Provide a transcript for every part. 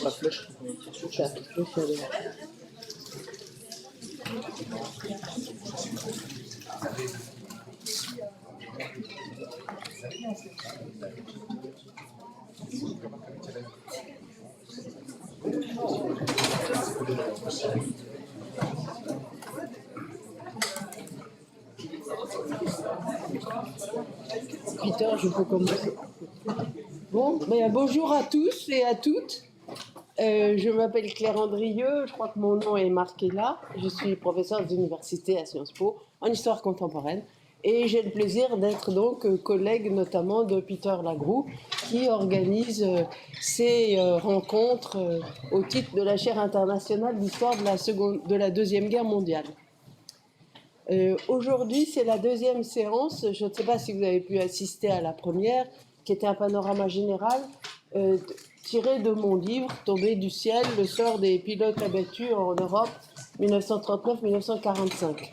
la flèche. Ça, je suis allée là. Peter, je peux commencer. Bon, bonjour à tous et à toutes. Je m'appelle Claire Andrieux, je crois que mon nom est marqué là. Je suis professeure d'université à Sciences Po en histoire contemporaine. Et j'ai le plaisir d'être donc collègue notamment de Peter Lagroux, qui organise ces rencontres au titre de la chaire internationale d'histoire de la Deuxième Guerre mondiale. Aujourd'hui, c'est la deuxième séance. Je ne sais pas si vous avez pu assister à la première, qui était un panorama général tiré de mon livre « Tombé du ciel, le sort des pilotes abattus en Europe 1939-1945 ».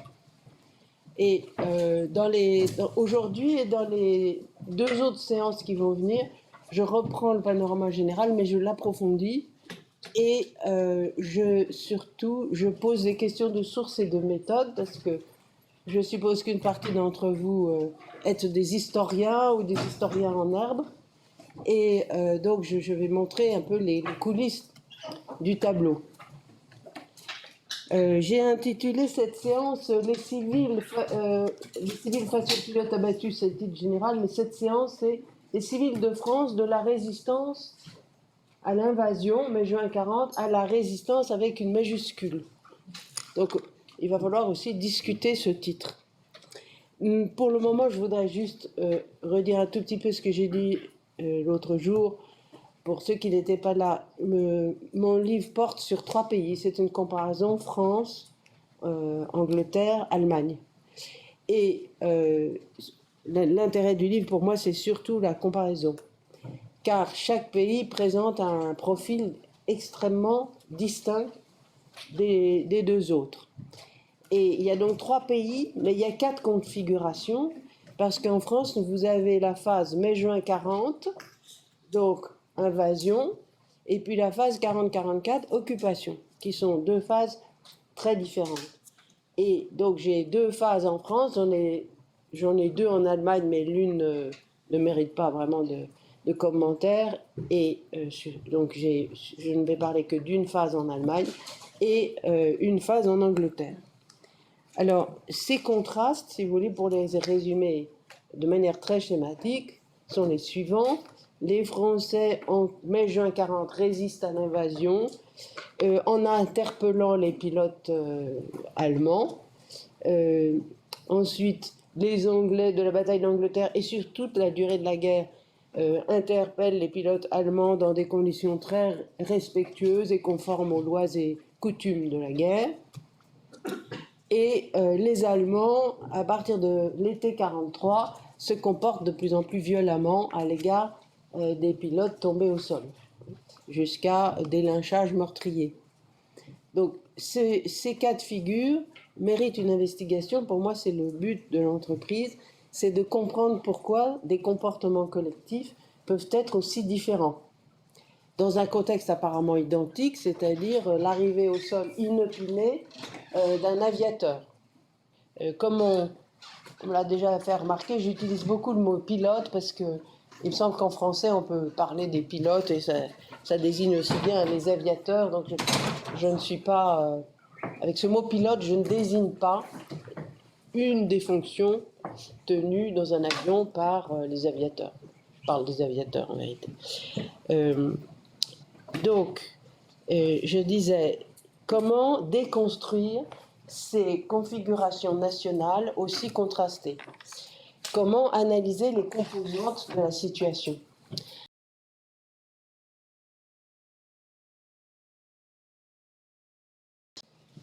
Et aujourd'hui et dans les deux autres séances qui vont venir, je reprends le panorama général, mais je l'approfondis et surtout, je pose des questions de source et de méthode, parce que je suppose qu'une partie d'entre vous êtes des historiens ou des historiens en herbe. Et donc, je vais montrer un peu les coulisses du tableau. J'ai intitulé cette séance « Les civils face aux pilotes abattus », c'est le titre général, mais cette séance, c'est « Les civils de France de la résistance à l'invasion, mai juin 40, à la résistance avec une majuscule ». Donc, il va falloir aussi discuter ce titre. Pour le moment, je voudrais juste redire un tout petit peu ce que j'ai dit l'autre jour. Pour ceux qui n'étaient pas là, mon livre porte sur 3 pays. C'est une comparaison France, Angleterre, Allemagne. Et l'intérêt du livre, pour moi, c'est surtout la comparaison. Car chaque pays présente un profil extrêmement distinct des deux autres. Et il y a donc 3 pays, mais il y a 4 configurations, parce qu'en France, vous avez la phase mai-juin 40, donc invasion, et puis la phase 40-44, occupation, qui sont 2 phases très différentes. Et donc j'ai 2 phases en France, j'en ai 2 en Allemagne, mais l'une ne mérite pas vraiment de commentaires, et donc je ne vais parler que d'une phase en Allemagne et une phase en Angleterre. Alors, ces contrastes, si vous voulez, pour les résumer de manière très schématique, sont les suivants. Les Français, en mai-juin 40, résistent à l'invasion en interpellant les pilotes allemands. Ensuite, les Anglais de la bataille d'Angleterre et sur toute la durée de la guerre interpellent les pilotes allemands dans des conditions très respectueuses et conformes aux lois et coutumes de la guerre. Et les Allemands, à partir de l'été 43, se comportent de plus en plus violemment à l'égard des pilotes tombés au sol, jusqu'à des lynchages meurtriers. Donc ces 4 figures méritent une investigation. Pour moi, c'est le but de l'entreprise, c'est de comprendre pourquoi des comportements collectifs peuvent être aussi différents. Dans un contexte apparemment identique, c'est-à-dire l'arrivée au sol inopinée d'un aviateur. Comme on l'a déjà fait remarquer, j'utilise beaucoup le mot pilote parce que il me semble qu'en français on peut parler des pilotes et ça désigne aussi bien les aviateurs. Donc je ne suis pas avec ce mot pilote, je ne désigne pas une des fonctions tenues dans un avion par les aviateurs. Je parle des aviateurs en vérité. Donc, je disais, comment déconstruire ces configurations nationales aussi contrastées? Comment analyser les composantes de la situation?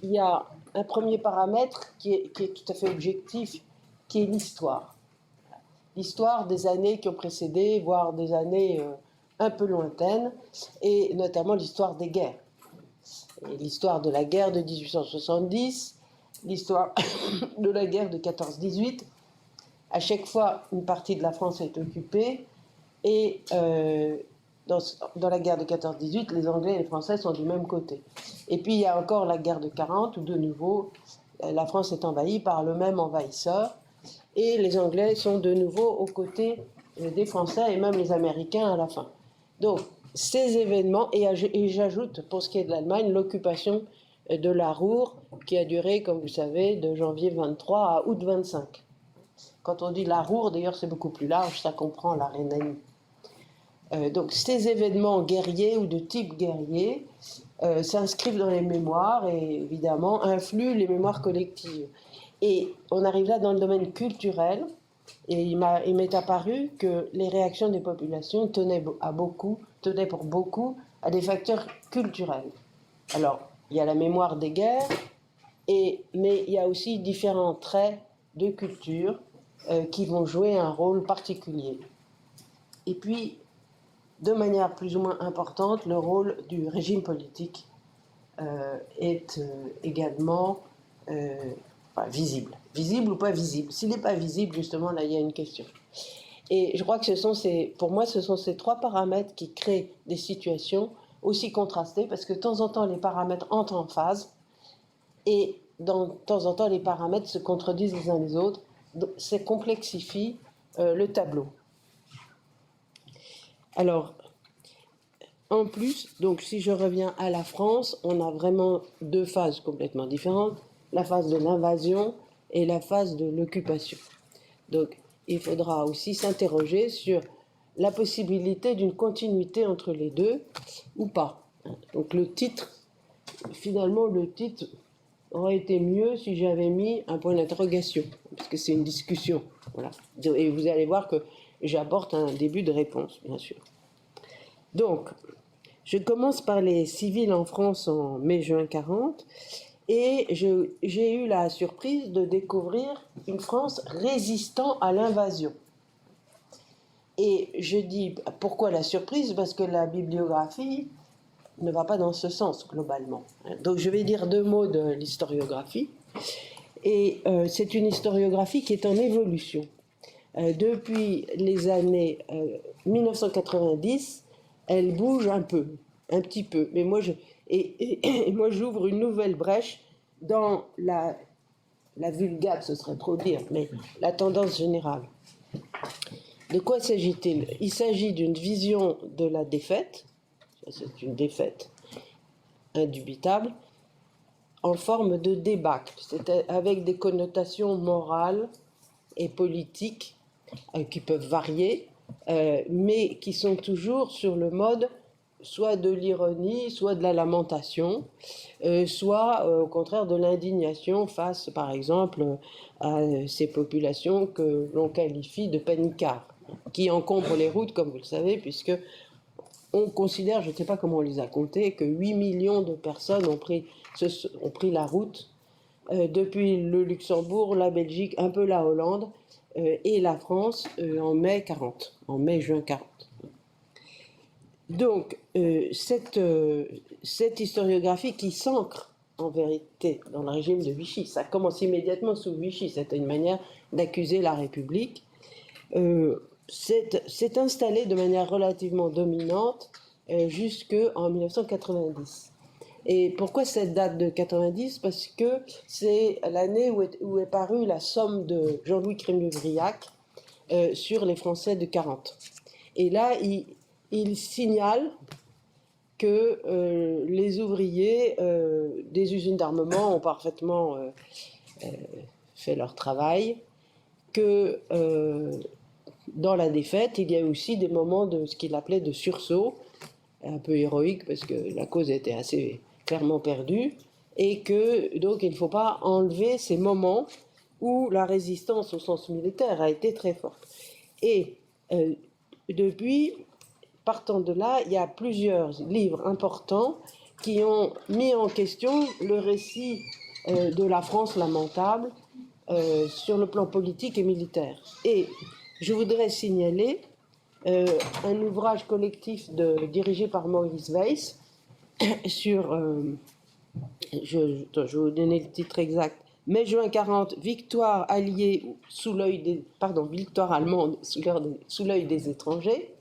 Il y a un premier paramètre qui est tout à fait objectif, qui est l'histoire. L'histoire des années qui ont précédé, voire des années un peu lointaines, et notamment l'histoire des guerres. L'histoire de la guerre de 1870, l'histoire de la guerre de 14-18. À chaque fois, une partie de la France est occupée et dans la guerre de 14-18, les Anglais et les Français sont du même côté. Et puis il y a encore la guerre de 40, où de nouveau, la France est envahie par le même envahisseur, et les Anglais sont de nouveau aux côtés des Français et même les Américains à la fin. Donc, ces événements, et j'ajoute, pour ce qui est de l'Allemagne, l'occupation de la Ruhr, qui a duré, comme vous savez, de janvier 23 à août 25. Quand on dit la Ruhr, d'ailleurs, c'est beaucoup plus large, ça comprend la Rhénanie. Donc, ces événements guerriers ou de type guerrier s'inscrivent dans les mémoires et, évidemment, influent les mémoires collectives. Et on arrive là dans le domaine culturel, et il m'est apparu que les réactions des populations tenaient pour beaucoup à des facteurs culturels. Alors, il y a la mémoire des guerres, mais il y a aussi différents traits de culture qui vont jouer un rôle particulier. Et puis, de manière plus ou moins importante, le rôle du régime politique est également visible. Visible ou pas visible? S'il n'est pas visible, justement, là, il y a une question. Et je crois que pour moi, ce sont ces trois paramètres qui créent des situations aussi contrastées, parce que de temps en temps, les paramètres entrent en phase, et de temps en temps, les paramètres se contredisent les uns les autres. Ça complexifie le tableau. Alors, en plus, donc si je reviens à la France, on a vraiment deux phases complètement différentes, la phase de l'invasion et la phase de l'occupation. Donc, il faudra aussi s'interroger sur la possibilité d'une continuité entre les deux ou pas. Donc, finalement, le titre aurait été mieux si j'avais mis un point d'interrogation, parce que c'est une discussion. Voilà. Et vous allez voir que j'apporte un début de réponse, bien sûr. Donc, je commence par les civils en France en mai-juin 40, et j'ai eu la surprise de découvrir une France résistant à l'invasion. Et je dis, pourquoi la surprise? Parce que la bibliographie ne va pas dans ce sens, globalement. Donc je vais dire deux mots de l'historiographie. Et c'est une historiographie qui est en évolution. Depuis les années 1990, elle bouge un petit peu. Mais moi, moi j'ouvre une nouvelle brèche dans la vulgate, ce serait trop dire, mais la tendance générale. De quoi s'agit-il? Il s'agit d'une vision de la défaite, c'est une défaite indubitable, en forme de débâcle, c'est avec des connotations morales et politiques qui peuvent varier, mais qui sont toujours sur le mode soit de l'ironie, soit de la lamentation, soit au contraire de l'indignation face, par exemple, à ces populations que l'on qualifie de panicards, qui encombrent les routes, comme vous le savez, puisque on considère, je ne sais pas comment on les a comptés, que 8 millions de personnes ont pris la route depuis le Luxembourg, la Belgique, un peu la Hollande et la France en mai-juin 40. Donc, cette historiographie qui s'ancre en vérité dans le régime de Vichy, ça commence immédiatement sous Vichy, c'était une manière d'accuser la République, s'est installée de manière relativement dominante jusqu'en 1990. Et pourquoi cette date de 90? Parce que c'est l'année où est parue la somme de Jean-Louis Crémieux-Briac sur les Français de 40. Et là, il signale que les ouvriers des usines d'armement ont parfaitement fait leur travail, que dans la défaite, il y a aussi des moments de ce qu'il appelait de sursaut, un peu héroïque parce que la cause était assez clairement perdue, et que donc il ne faut pas enlever ces moments où la résistance au sens militaire a été très forte. Et depuis, partant de là, il y a plusieurs livres importants qui ont mis en question le récit de la France lamentable sur le plan politique et militaire. Et je voudrais signaler un ouvrage collectif dirigé par Maurice Weiss sur, je vais vous donner le titre exact, mai-juin 40, victoire alliée victoire allemande sous l'œil des étrangers,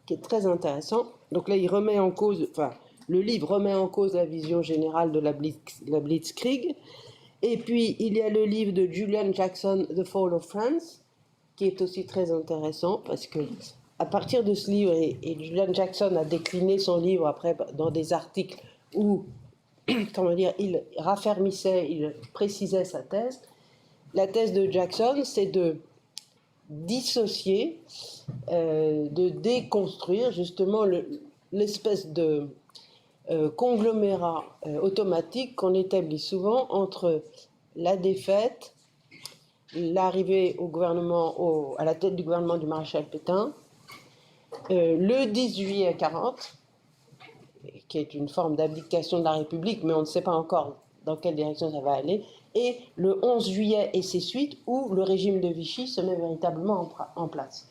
qui est très intéressant. Donc là, il remet en cause, enfin, le livre remet en cause la vision générale de la Blitzkrieg. Et puis, il y a le livre de Julian Jackson, The Fall of France, qui est aussi très intéressant parce que à partir de ce livre, et Julian Jackson a décliné son livre après dans des articles où, comment dire, il raffermissait, il précisait sa thèse. La thèse de Jackson, c'est de dissocier, de déconstruire justement l'espèce de conglomérat automatique qu'on établit souvent entre la défaite, l'arrivée au gouvernement, à la tête du gouvernement du maréchal Pétain, le 10 juillet 40, qui est une forme d'abdication de la République, mais on ne sait pas encore dans quelle direction ça va aller, et le 11 juillet et ses suites, où le régime de Vichy se met véritablement en place.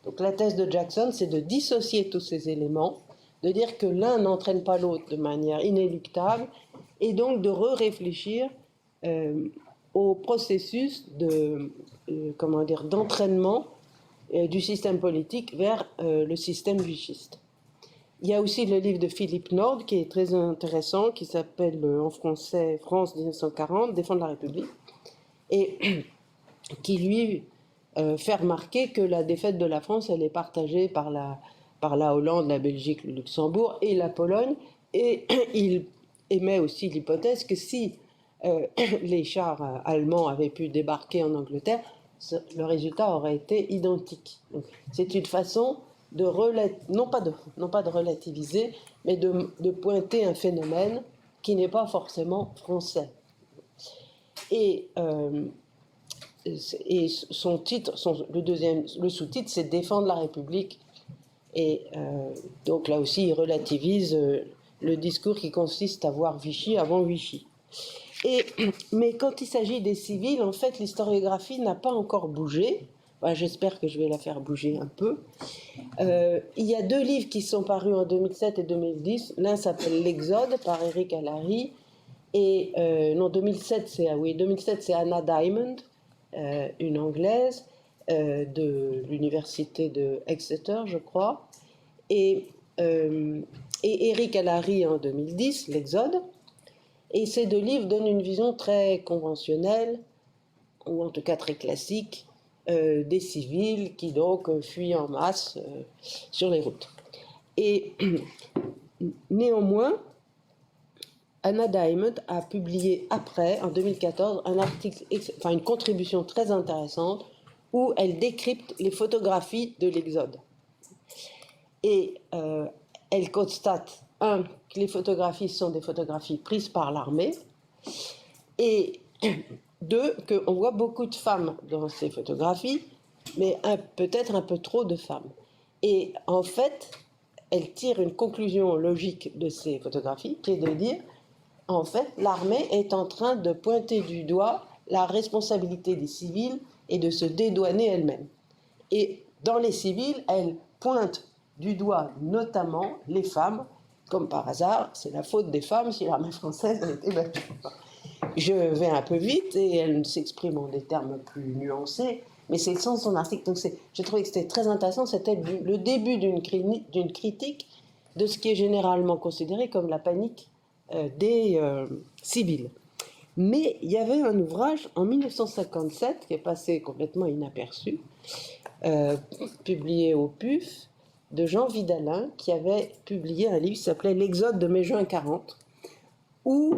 Donc la thèse de Jackson, c'est de dissocier tous ces éléments, de dire que l'un n'entraîne pas l'autre de manière inéluctable, et donc de réfléchir au processus d'entraînement du système politique vers le système vichiste. Il y a aussi le livre de Philippe Nord qui est très intéressant, qui s'appelle en français France 1940, Défendre la République, et qui lui fait remarquer que la défaite de la France, elle est partagée par la Hollande, la Belgique, le Luxembourg et la Pologne, et il émet aussi l'hypothèse que si les chars allemands avaient pu débarquer en Angleterre, le résultat aurait été identique. Donc, c'est une façon de non pas de relativiser, mais de pointer un phénomène qui n'est pas forcément français. Et son titre, le sous-titre, c'est Défendre la République. Et donc là aussi, il relativise le discours qui consiste à voir Vichy avant Vichy. Mais quand il s'agit des civils, en fait, l'historiographie n'a pas encore bougé. Enfin, j'espère que je vais la faire bouger un peu. Il y a deux livres qui sont parus en 2007 et 2010. L'un s'appelle L'Exode par Eric Allary. Et 2007, c'est Anna Diamond, une Anglaise de l'université de Exeter, je crois. Et Eric Allary en 2010, L'Exode. Et ces deux livres donnent une vision très conventionnelle, ou en tout cas très classique, des civils qui donc fuient en masse sur les routes. Et néanmoins, Anna Diamond a publié après, en 2014, une contribution très intéressante où elle décrypte les photographies de l'Exode. Et elle constate, que les photographies sont des photographies prises par l'armée, et deux, qu'on voit beaucoup de femmes dans ces photographies, mais peut-être un peu trop de femmes. Et en fait, elle tire une conclusion logique de ces photographies, qui est de dire, en fait, l'armée est en train de pointer du doigt la responsabilité des civils et de se dédouaner elle-même. Et dans les civils, elle pointe du doigt notamment les femmes, comme par hasard, c'est la faute des femmes si l'armée française a été battue. Je vais un peu vite et elle s'exprime en des termes plus nuancés, mais c'est le sens de son article. Donc j'ai trouvé que c'était très intéressant, c'était le début d'une critique de ce qui est généralement considéré comme la panique des civils. Mais il y avait un ouvrage en 1957 qui est passé complètement inaperçu, publié au PUF, de Jean Vidalin, qui avait publié un livre qui s'appelait L'Exode de mai-juin 40, où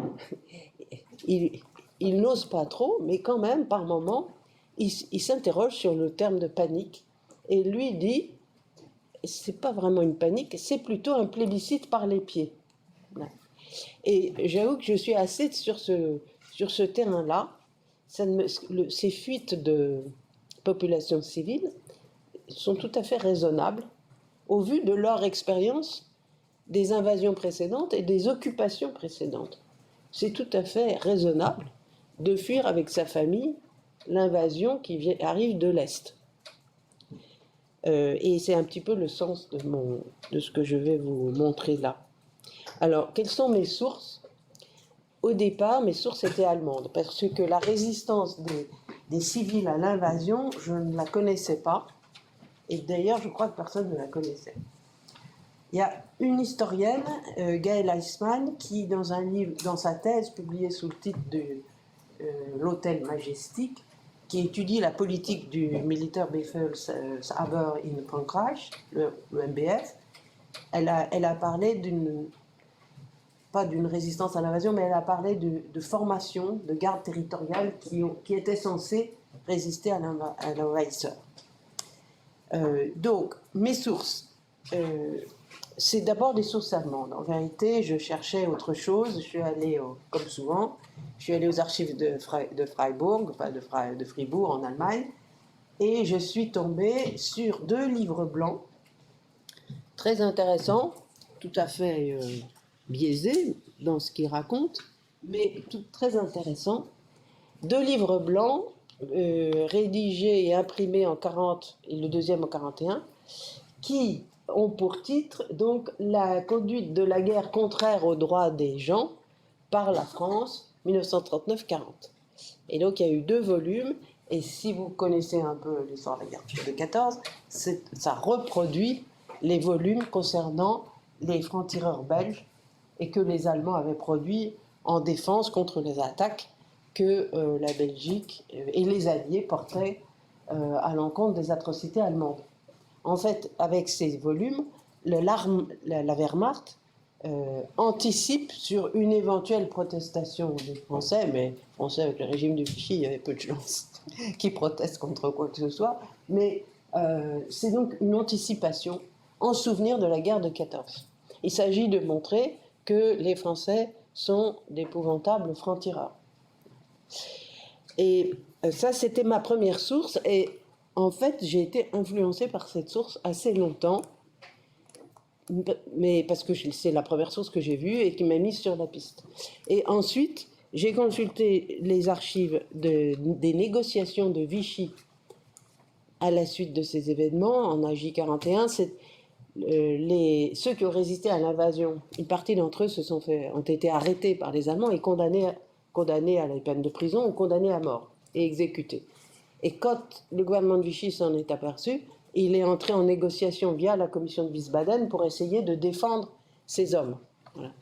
il n'ose pas trop, mais quand même, par moments, il s'interroge sur le terme de panique, et lui dit, c'est pas vraiment une panique, c'est plutôt un plébiscite par les pieds. Et j'avoue que je suis assez sur ce terrain-là. Ces fuites de population civile sont tout à fait raisonnables au vu de leur expérience des invasions précédentes et des occupations précédentes. C'est tout à fait raisonnable de fuir avec sa famille l'invasion qui arrive de l'Est. Et c'est un petit peu le sens de ce que je vais vous montrer là. Alors, quelles sont mes sources ? Au départ, mes sources étaient allemandes, parce que la résistance des civils à l'invasion, je ne la connaissais pas. Et d'ailleurs, je crois que personne ne la connaissait. Il y a une historienne, Gaëlle Eisman, qui, dans un livre, dans sa thèse publiée sous le titre de L'Hôtel Majestic, qui étudie la politique du Militaire Befehlshaber in Frankreich, le MBF, elle a parlé pas d'une résistance à l'invasion, mais elle a parlé de formation de gardes territoriales qui étaient censées résister à l'envahisseur. Donc, mes sources, c'est d'abord des sources allemandes. En vérité, je cherchais autre chose. Je suis allée, comme souvent, je suis allée aux archives de Freiburg, enfin de Fribourg en Allemagne, et je suis tombée sur 2 livres blancs très intéressants, tout à fait biaisés dans ce qu'ils racontent, mais très intéressants. 2 livres blancs rédigés et imprimés en 40 et le deuxième en 41, qui ont pour titre donc la conduite de la guerre contraire aux droits des gens par la France 1939-40. Et donc il y a eu 2 volumes, et si vous connaissez un peu l'histoire de la guerre de 14, ça reproduit les volumes concernant les francs-tireurs belges et que les Allemands avaient produits en défense contre les attaques que la Belgique et les Alliés portaient à l'encontre des atrocités allemandes. En fait, avec ces volumes, la Wehrmacht anticipe sur une éventuelle protestation des Français, mais Français avec le régime de Vichy, il y avait peu de chance qu'ils protestent contre quoi que ce soit, mais c'est donc une anticipation en souvenir de la guerre de 14. Il s'agit de montrer que les Français sont d'épouvantables francs-tireurs. Et ça, c'était ma première source, et en fait, j'ai été influencée par cette source assez longtemps, mais parce que c'est la première source que j'ai vue et qui m'a mise sur la piste. Et ensuite, j'ai consulté les archives des négociations de Vichy à la suite de ces événements, en AJ 41. Ceux qui ont résisté à l'invasion, une partie d'entre eux ont été arrêtés par les Allemands et condamnés à la peine de prison ou condamnés à mort et exécutés. Et quand le gouvernement de Vichy s'en est aperçu, il est entré en négociation via la commission de Wiesbaden pour essayer de défendre ces hommes. Voilà.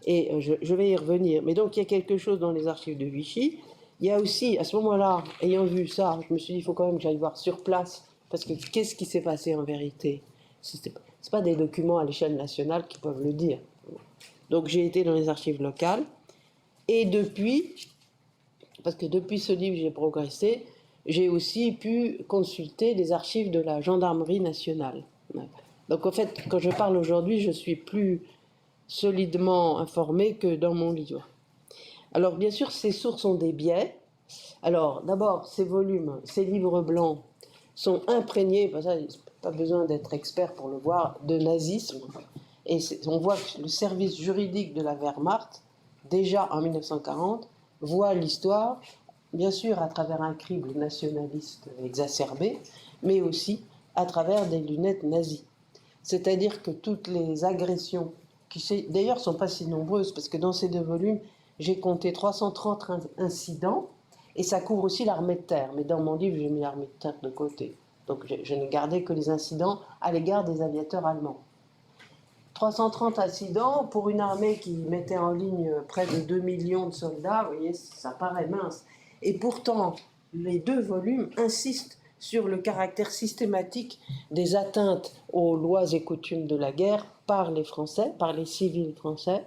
Et je vais y revenir. Mais donc, il y a quelque chose dans les archives de Vichy. Il y a aussi, à ce moment-là, ayant vu ça, je me suis dit, il faut quand même que j'aille voir sur place, parce que qu'est-ce qui s'est passé en vérité? C'est pas des documents à l'échelle nationale qui peuvent le dire. Donc, j'ai été dans les archives locales. Et depuis, parce que depuis ce livre, j'ai progressé, j'ai aussi pu consulter les archives de la gendarmerie nationale. Donc en fait, quand je parle aujourd'hui, je suis plus solidement informée que dans mon livre. Alors bien sûr, ces sources ont des biais. Alors d'abord, ces volumes, ces livres blancs sont imprégnés, pas besoin d'être expert pour le voir, de nazisme. Et on voit que le service juridique de la Wehrmacht, déjà en 1940, voit l'histoire, bien sûr à travers un crible nationaliste exacerbé, mais aussi à travers des lunettes nazies. C'est-à-dire que toutes les agressions, qui d'ailleurs ne sont pas si nombreuses, parce que dans ces 2 volumes, j'ai compté 330 incidents, et ça couvre aussi l'armée de terre. Mais dans mon livre, j'ai mis l'armée de terre de côté. Donc je n'ai gardé que les incidents à l'égard des aviateurs allemands. 330 incidents pour une armée qui mettait en ligne près de 2 millions de soldats, vous voyez, ça paraît mince. Et pourtant, les 2 volumes insistent sur le caractère systématique des atteintes aux lois et coutumes de la guerre par les Français, par les civils français,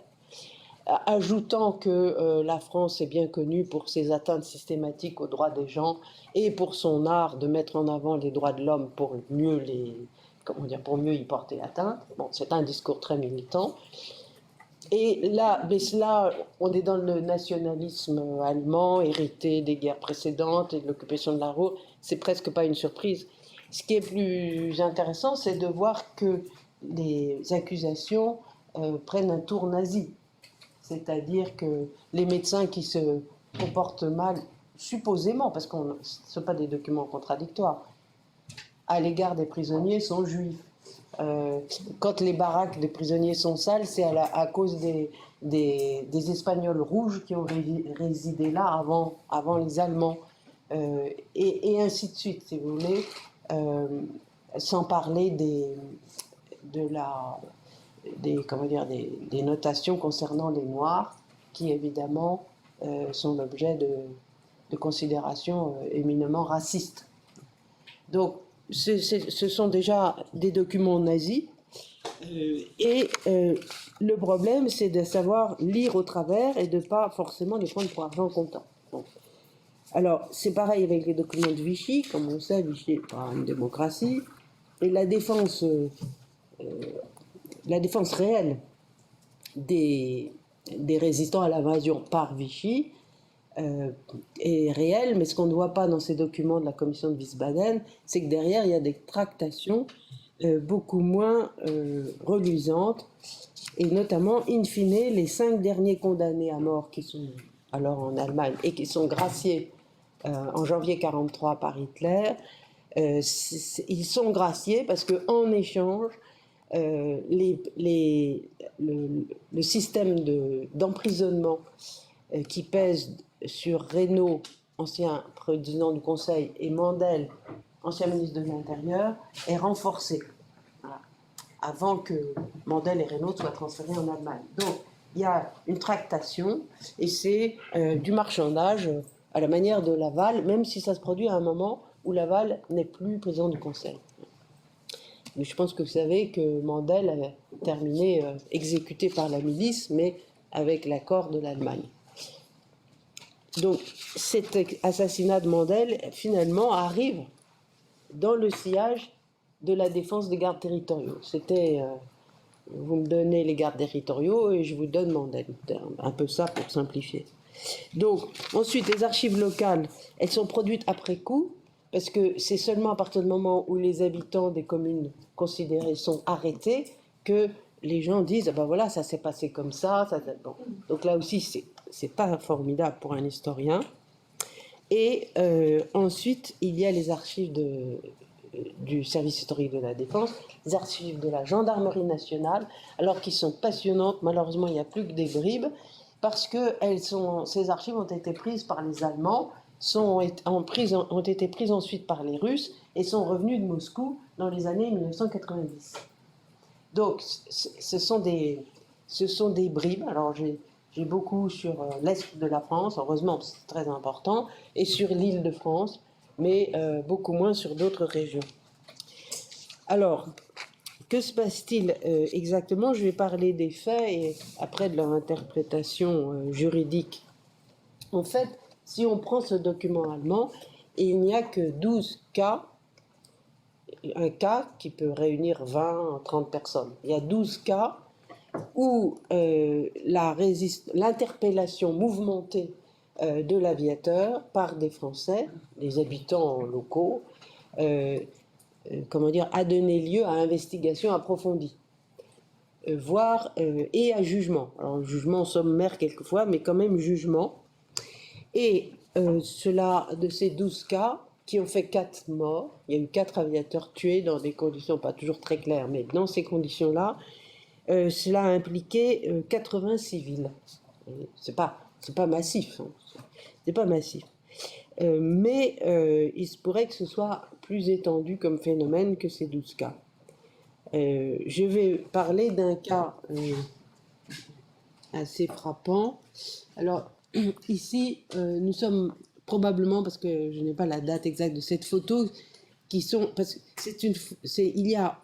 ajoutant que la France est bien connue pour ses atteintes systématiques aux droits des gens et pour son art de mettre en avant les droits de l'homme pour mieux y porter atteinte. Bon, c'est un discours très militant. Et là, on est dans le nationalisme allemand, hérité des guerres précédentes et de l'occupation de la Ruhr. C'est presque pas une surprise. Ce qui est plus intéressant, c'est de voir que les accusations prennent un tour nazi. C'est-à-dire que les médecins qui se comportent mal, supposément, parce que ce ne sont pas des documents contradictoires, à l'égard des prisonniers sont juifs. Quand les baraques des prisonniers sont sales, c'est à cause des Espagnols rouges qui ont résidé là avant les Allemands. Et ainsi de suite, si vous voulez, sans parler des notations concernant les Noirs qui, évidemment, sont l'objet de considérations éminemment racistes. Donc, ce sont déjà des documents nazis. Le problème, c'est de savoir lire au travers et de ne pas forcément les prendre pour argent comptant. Bon. Alors, c'est pareil avec les documents de Vichy. Comme on sait, Vichy n'est pas une démocratie. Et la défense réelle des résistants à l'invasion par Vichy est réelle, mais ce qu'on ne voit pas dans ces documents de la commission de Wiesbaden, c'est que derrière, il y a des tractations beaucoup moins reluisantes, et notamment, in fine, les 5 derniers condamnés à mort qui sont alors en Allemagne et qui sont graciés en janvier 1943 par Hitler, ils sont graciés parce qu'en échange, le système d'emprisonnement qui pèse sur Reynaud, ancien président du Conseil, et Mandel, ancien ministre de l'Intérieur, est renforcé. Voilà. Avant que Mandel et Reynaud soient transférés en Allemagne. Donc, il y a une tractation, et c'est du marchandage à la manière de Laval, même si ça se produit à un moment où Laval n'est plus président du Conseil. Mais je pense que vous savez que Mandel a terminé exécuté par la milice, mais avec l'accord de l'Allemagne. Donc, cet assassinat de Mandel, finalement, arrive dans le sillage de la défense des gardes territoriaux. C'était, vous me donnez les gardes territoriaux et je vous donne Mandel. Un peu ça pour simplifier. Donc, ensuite, les archives locales, elles sont produites après coup, parce que c'est seulement à partir du moment où les habitants des communes considérées sont arrêtés que les gens disent, ah ben voilà, ça s'est passé comme ça. Bon. Donc là aussi, c'est pas formidable pour un historien. Et ensuite, il y a les archives du service historique de la Défense, les archives de la Gendarmerie nationale, alors qu'ils sont passionnantes. Malheureusement, il n'y a plus que des bribes, parce que ces archives ont été prises par les Allemands, ont été prises ensuite par les Russes et sont revenues de Moscou dans les années 1990. Donc, ce sont des bribes. Alors, j'ai beaucoup sur l'Est de la France, heureusement, c'est très important, et sur l'île de France, mais beaucoup moins sur d'autres régions. Alors, que se passe-t-il exactement? Je vais parler des faits et après de leur interprétation juridique. En fait, si on prend ce document allemand, il n'y a que 12 cas, un cas qui peut réunir 20, 30 personnes. Il y a 12 cas où l'interpellation mouvementée de l'aviateur par des Français, des habitants locaux, a donné lieu à investigation approfondie, voire et à jugement. Alors, jugement sommaire quelquefois, mais quand même jugement. Et de ces 12 cas, qui ont fait 4 morts, il y a eu 4 aviateurs tués dans des conditions pas toujours très claires, mais dans ces conditions-là, cela a impliqué 80 civils. C'est pas massif, hein. C'est pas massif. Mais il se pourrait que ce soit plus étendu comme phénomène que ces 12 cas. Je vais parler d'un cas assez frappant. Alors, ici, nous sommes probablement, parce que je n'ai pas la date exacte de cette photo, parce que il y a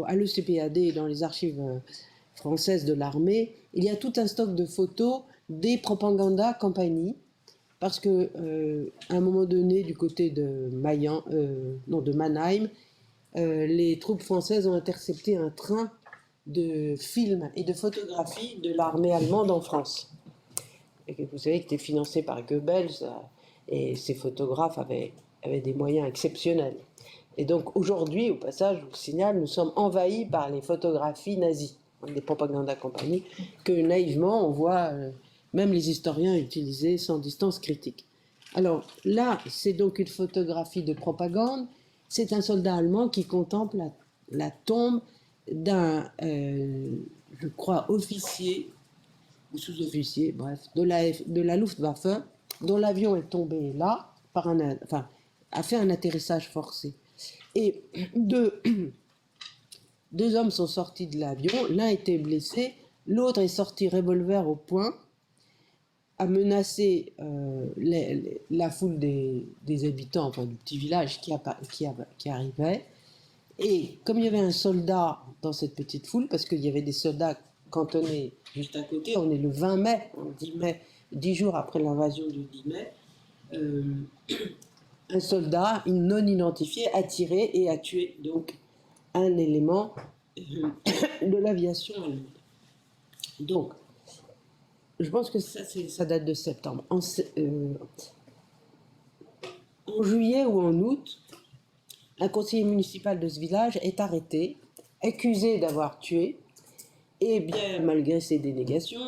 à l'ECPAD, dans les archives françaises de l'armée, il y a tout un stock de photos des Propaganda Compagnie, parce que à un moment donné, du côté de Mannheim, les troupes françaises ont intercepté un train de films et de photographies de l'armée allemande en France. Et vous savez que c'était financé par Goebbels, et ces photographes avaient des moyens exceptionnels. Et donc aujourd'hui, au passage, je vous signale, nous sommes envahis par les photographies nazies, des Propaganda Compagnie, que naïvement on voit même les historiens utiliser sans distance critique. Alors là, c'est donc une photographie de propagande. C'est un soldat allemand qui contemple la tombe d'un, je crois, officier ou sous-officier, bref, de la Luftwaffe, dont l'avion est tombé là, a fait un atterrissage forcé. Et 2 hommes sont sortis de l'avion, l'un était blessé, l'autre est sorti revolver au poing, a menacé la foule des habitants, enfin du petit village qui arrivait. Et comme il y avait un soldat dans cette petite foule, parce qu'il y avait des soldats cantonnés juste à côté, on est le 20 mai, 10 mai, 10 jours après l'invasion du 10 mai, un soldat non identifié a tiré et a tué donc un élément de l'aviation allemande. Donc, je pense que ça date de septembre. En juillet ou en août, un conseiller municipal de ce village est arrêté, accusé d'avoir tué, et bien malgré ses dénégations,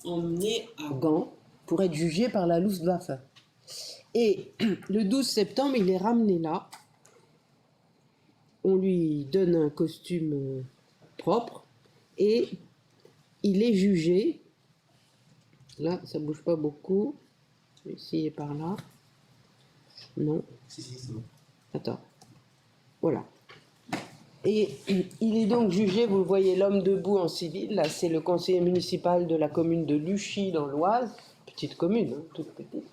emmené à Gand pour être jugé par la Luftwaffe. Et le 12 septembre, il est ramené là. On lui donne un costume propre et il est jugé. Là, ça bouge pas beaucoup. Ici et par là. Non. Si, c'est bon. Attends. Voilà. Et il est donc jugé, vous voyez l'homme debout en civil, là c'est le conseiller municipal de la commune de Luchy dans l'Oise, petite commune, hein, toute petite.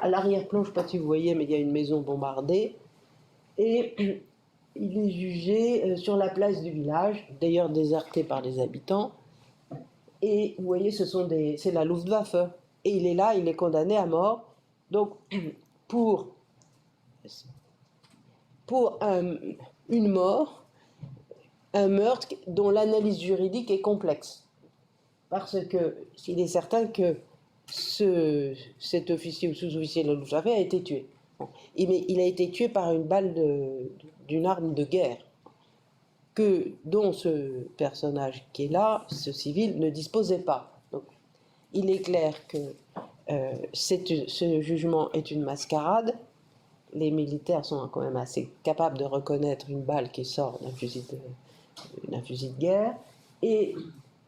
À l'arrière-plan, je ne sais pas si vous voyez, mais il y a une maison bombardée. Et il est jugé sur la place du village, d'ailleurs déserté par les habitants. Et vous voyez, c'est la Luftwaffe. Et il est là, il est condamné à mort. Donc, pour une mort, un meurtre dont l'analyse juridique est complexe. Parce que il est certain que cet officier ou sous-officier de la Luftwaffe a été tué. Bon. Mais il a été tué par une balle d'une arme de guerre dont ce personnage qui est là, ce civil, ne disposait pas. Donc, il est clair que ce jugement est une mascarade. Les militaires sont quand même assez capables de reconnaître une balle qui sort d'un fusil de guerre. Et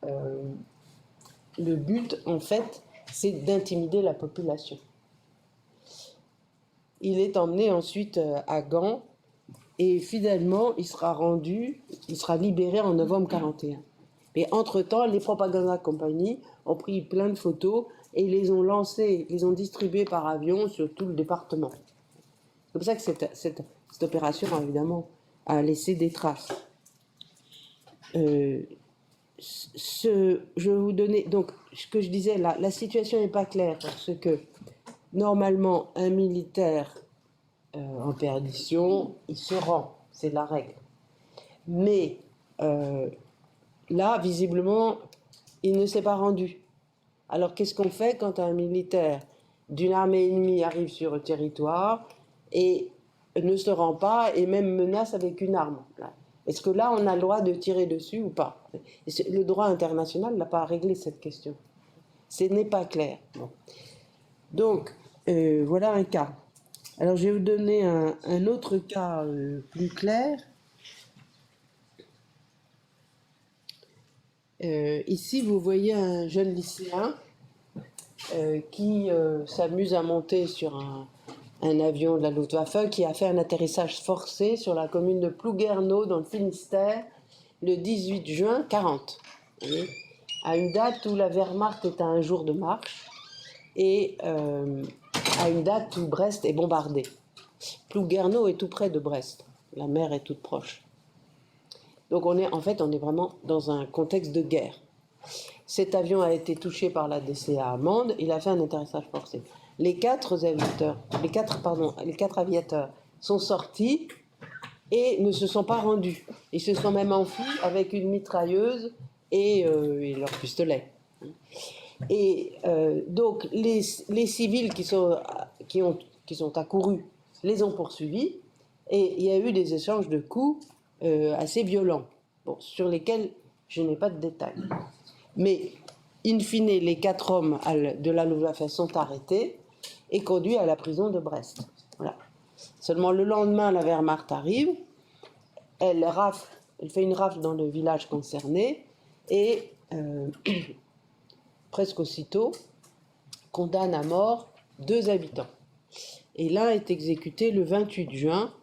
le but, en fait, c'est d'intimider la population. Il est emmené ensuite à Gand et finalement, il sera libéré en novembre 1941. Mais entre-temps, les Propaganda Company ont pris plein de photos et les ont distribuées par avion sur tout le département. C'est pour ça que cette opération, évidemment, a laissé des traces. Je vais vous donner... Donc, ce que je disais, la situation n'est pas claire parce que, normalement, un militaire en perdition, il se rend, c'est la règle. Mais là, visiblement, il ne s'est pas rendu. Alors, qu'est-ce qu'on fait quand un militaire d'une armée ennemie arrive sur le territoire et ne se rend pas et même menace avec une arme? Est-ce que là, on a le droit de tirer dessus ou pas? Le droit international n'a pas réglé cette question. Ce n'est pas clair. Bon. Donc, voilà un cas. Alors, je vais vous donner un autre cas plus clair. Ici, vous voyez un jeune lycéen qui s'amuse à monter sur un avion de la Luftwaffe qui a fait un atterrissage forcé sur la commune de Plouguerneau dans le Finistère le 18 juin 1940, à une date où la Wehrmacht est à un jour de marche et à une date où Brest est bombardée. Plouguerneau est tout près de Brest, la mer est toute proche. Donc on est vraiment dans un contexte de guerre. Cet avion a été touché par la DCA allemande, il a fait un atterrissage forcé. Les quatre aviateurs sont sortis et ne se sont pas rendus. Ils se sont même enfuis avec une mitrailleuse et leur pistolet. Et donc les civils qui sont accourus les ont poursuivis et il y a eu des échanges de coups assez violents, sur lesquels je n'ai pas de détails. Mais, in fine, les 4 hommes de la Luftwaffe sont arrêtés et conduits à la prison de Brest. Voilà. Seulement le lendemain, la Wehrmacht arrive, elle fait une rafle dans le village concerné et presque aussitôt condamne à mort 2 habitants. Et l'un est exécuté le 28 juin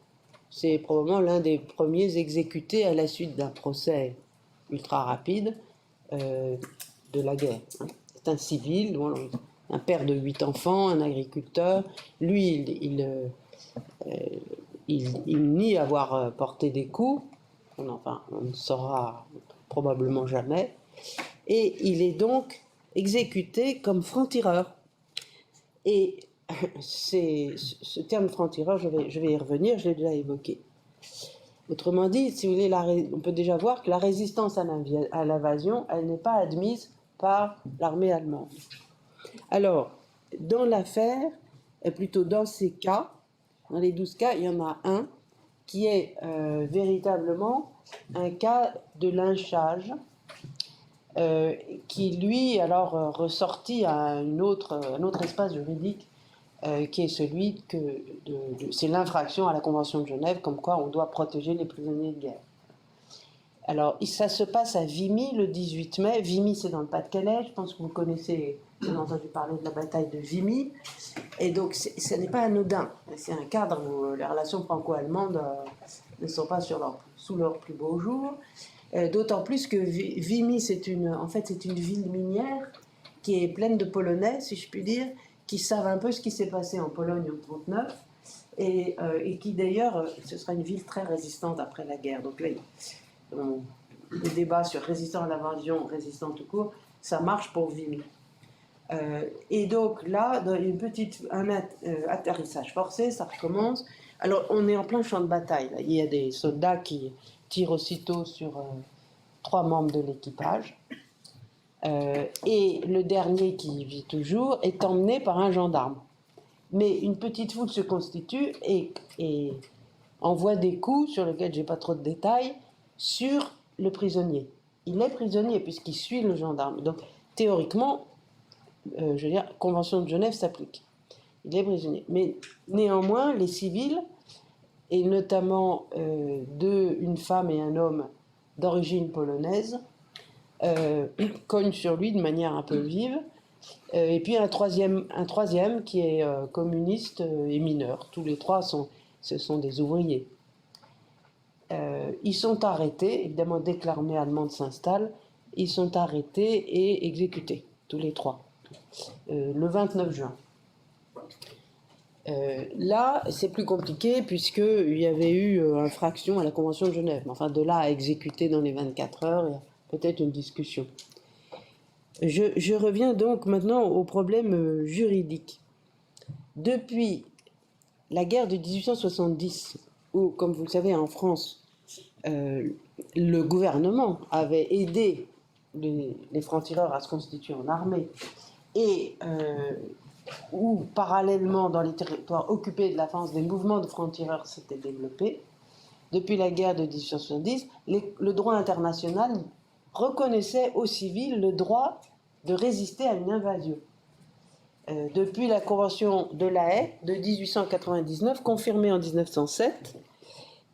c'est probablement l'un des premiers exécutés à la suite d'un procès ultra rapide de la guerre. C'est un civil, bon, un père de 8 enfants, un agriculteur. Lui, il nie avoir porté des coups, enfin, on ne saura probablement jamais, et il est donc exécuté comme franc-tireur. Et ce terme franc-tireur, je vais y revenir, je l'ai déjà évoqué. Autrement dit, si vous voulez, on peut déjà voir que la résistance à l'invasion, elle n'est pas admise par l'armée allemande. Alors, dans l'affaire, et plutôt dans ces cas, dans les 12 cas, il y en a un qui est véritablement un cas de lynchage qui, lui, alors ressortit à un autre espace juridique qui est celui c'est l'infraction à la Convention de Genève, comme quoi on doit protéger les prisonniers de guerre. Alors, ça se passe à Vimy le 18 mai. Vimy, c'est dans le Pas-de-Calais. Je pense que vous connaissez, vous avez entendu parler de la bataille de Vimy. Et donc, ce n'est pas anodin. C'est un cadre où les relations franco-allemandes ne sont pas sous leur plus beau jour. D'autant plus que Vimy, en fait, c'est une ville minière qui est pleine de Polonais, si je puis dire, qui savent un peu ce qui s'est passé en Pologne en 1939 et qui d'ailleurs, ce sera une ville très résistante après la guerre. Donc là, le débat sur résistant à l'invasion, résistant tout court, ça marche pour Vimy. Et donc là, dans un atterrissage forcé, ça recommence. Alors on est en plein champ de bataille. Là. Il y a des soldats qui tirent aussitôt sur 3 membres de l'équipage. Et le dernier qui vit toujours est emmené par un gendarme. Mais une petite foule se constitue et envoie des coups, sur lesquels je n'ai pas trop de détails, sur le prisonnier. Il est prisonnier puisqu'il suit le gendarme. Donc théoriquement, je veux dire, Convention de Genève s'applique. Il est prisonnier. Mais néanmoins, les civils, et notamment une femme et un homme d'origine polonaise, cogne sur lui de manière un peu vive, et puis un troisième qui est communiste et mineur. Tous les 3 ce sont des ouvriers. Ils sont arrêtés, évidemment dès que l'armée allemande s'installe, ils sont arrêtés et exécutés, tous les 3, le 29 juin. Là, c'est plus compliqué puisqu'il y avait eu infraction à la Convention de Genève. Enfin, de là à exécuter dans les 24 heures, il y a peut-être une discussion. Je reviens donc maintenant au problème juridique. Depuis la guerre de 1870, où, comme vous le savez, en France, le gouvernement avait aidé les francs-tireurs à se constituer en armée, et où, parallèlement, dans les territoires occupés de la France, des mouvements de francs-tireurs s'étaient développés. Depuis la guerre de 1870, le droit international reconnaissait aux civils le droit de résister à une invasion. Depuis la Convention de La Haye de 1899, confirmée en 1907,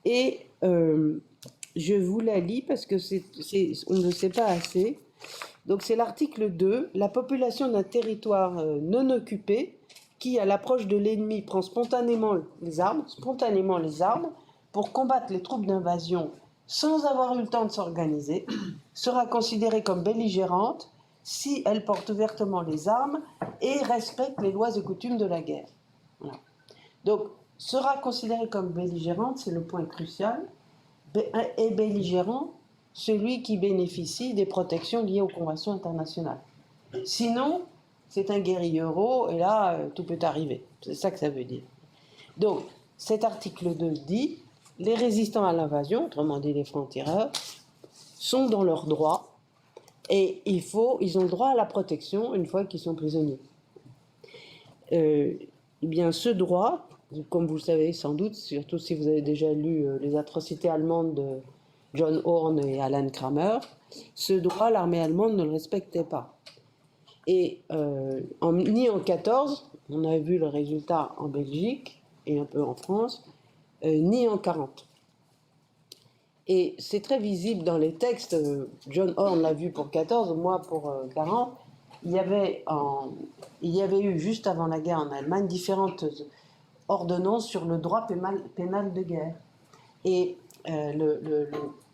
et je vous la lis parce que on ne le sait pas assez. Donc c'est l'article 2, la population d'un territoire non occupé qui, à l'approche de l'ennemi, prend spontanément les armes pour combattre les troupes d'invasion sans avoir eu le temps de s'organiser, sera considérée comme belligérante si elle porte ouvertement les armes et respecte les lois et coutumes de la guerre. Voilà. Donc, sera considérée comme belligérante, c'est le point crucial, est belligérant celui qui bénéficie des protections liées aux conventions internationales. Sinon, c'est un guérillero et là, tout peut arriver. C'est ça que ça veut dire. Donc, cet article 2 dit « Les résistants à l'invasion, autrement dit les francs-tireurs, sont dans leurs droits et ils ont le droit à la protection une fois qu'ils sont prisonniers. » Eh bien, ce droit, comme vous le savez sans doute, surtout si vous avez déjà lu les atrocités allemandes de John Horn et Alan Kramer, ce droit, l'armée allemande ne le respectait pas. Et ni en 14, on a vu le résultat en Belgique et un peu en France, ni en 40. Et c'est très visible dans les textes, John Horn l'a vu pour 14, moi pour 40, il y avait eu juste avant la guerre en Allemagne différentes ordonnances sur le droit pénal de guerre. Et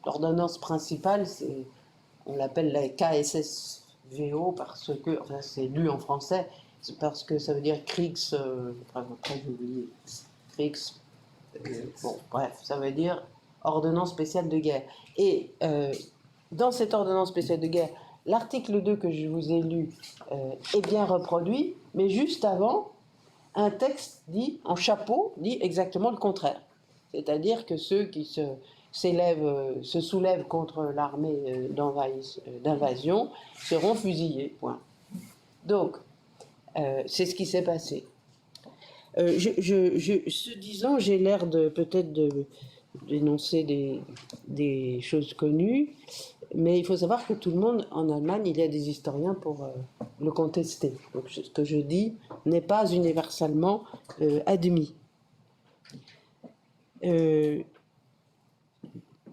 l'ordonnance principale, on l'appelle la KSSVO parce que, enfin c'est lu en français, c'est parce que ça veut dire Kriegs, après j'ai oublié, Kriegs, bon bref, ça veut dire ordonnance spéciale de guerre. Et dans cette ordonnance spéciale de guerre, l'article 2 que je vous ai lu est bien reproduit, mais juste avant, un texte dit, en chapeau, dit exactement le contraire. C'est-à-dire que ceux qui se soulèvent contre l'armée d'invasion seront fusillés. Point. Donc, c'est ce qui s'est passé. Ce disant, j'ai l'air peut-être d'énoncer des choses connues, mais il faut savoir que tout le monde, en Allemagne, il y a des historiens pour le contester. Donc ce que je dis n'est pas universellement admis.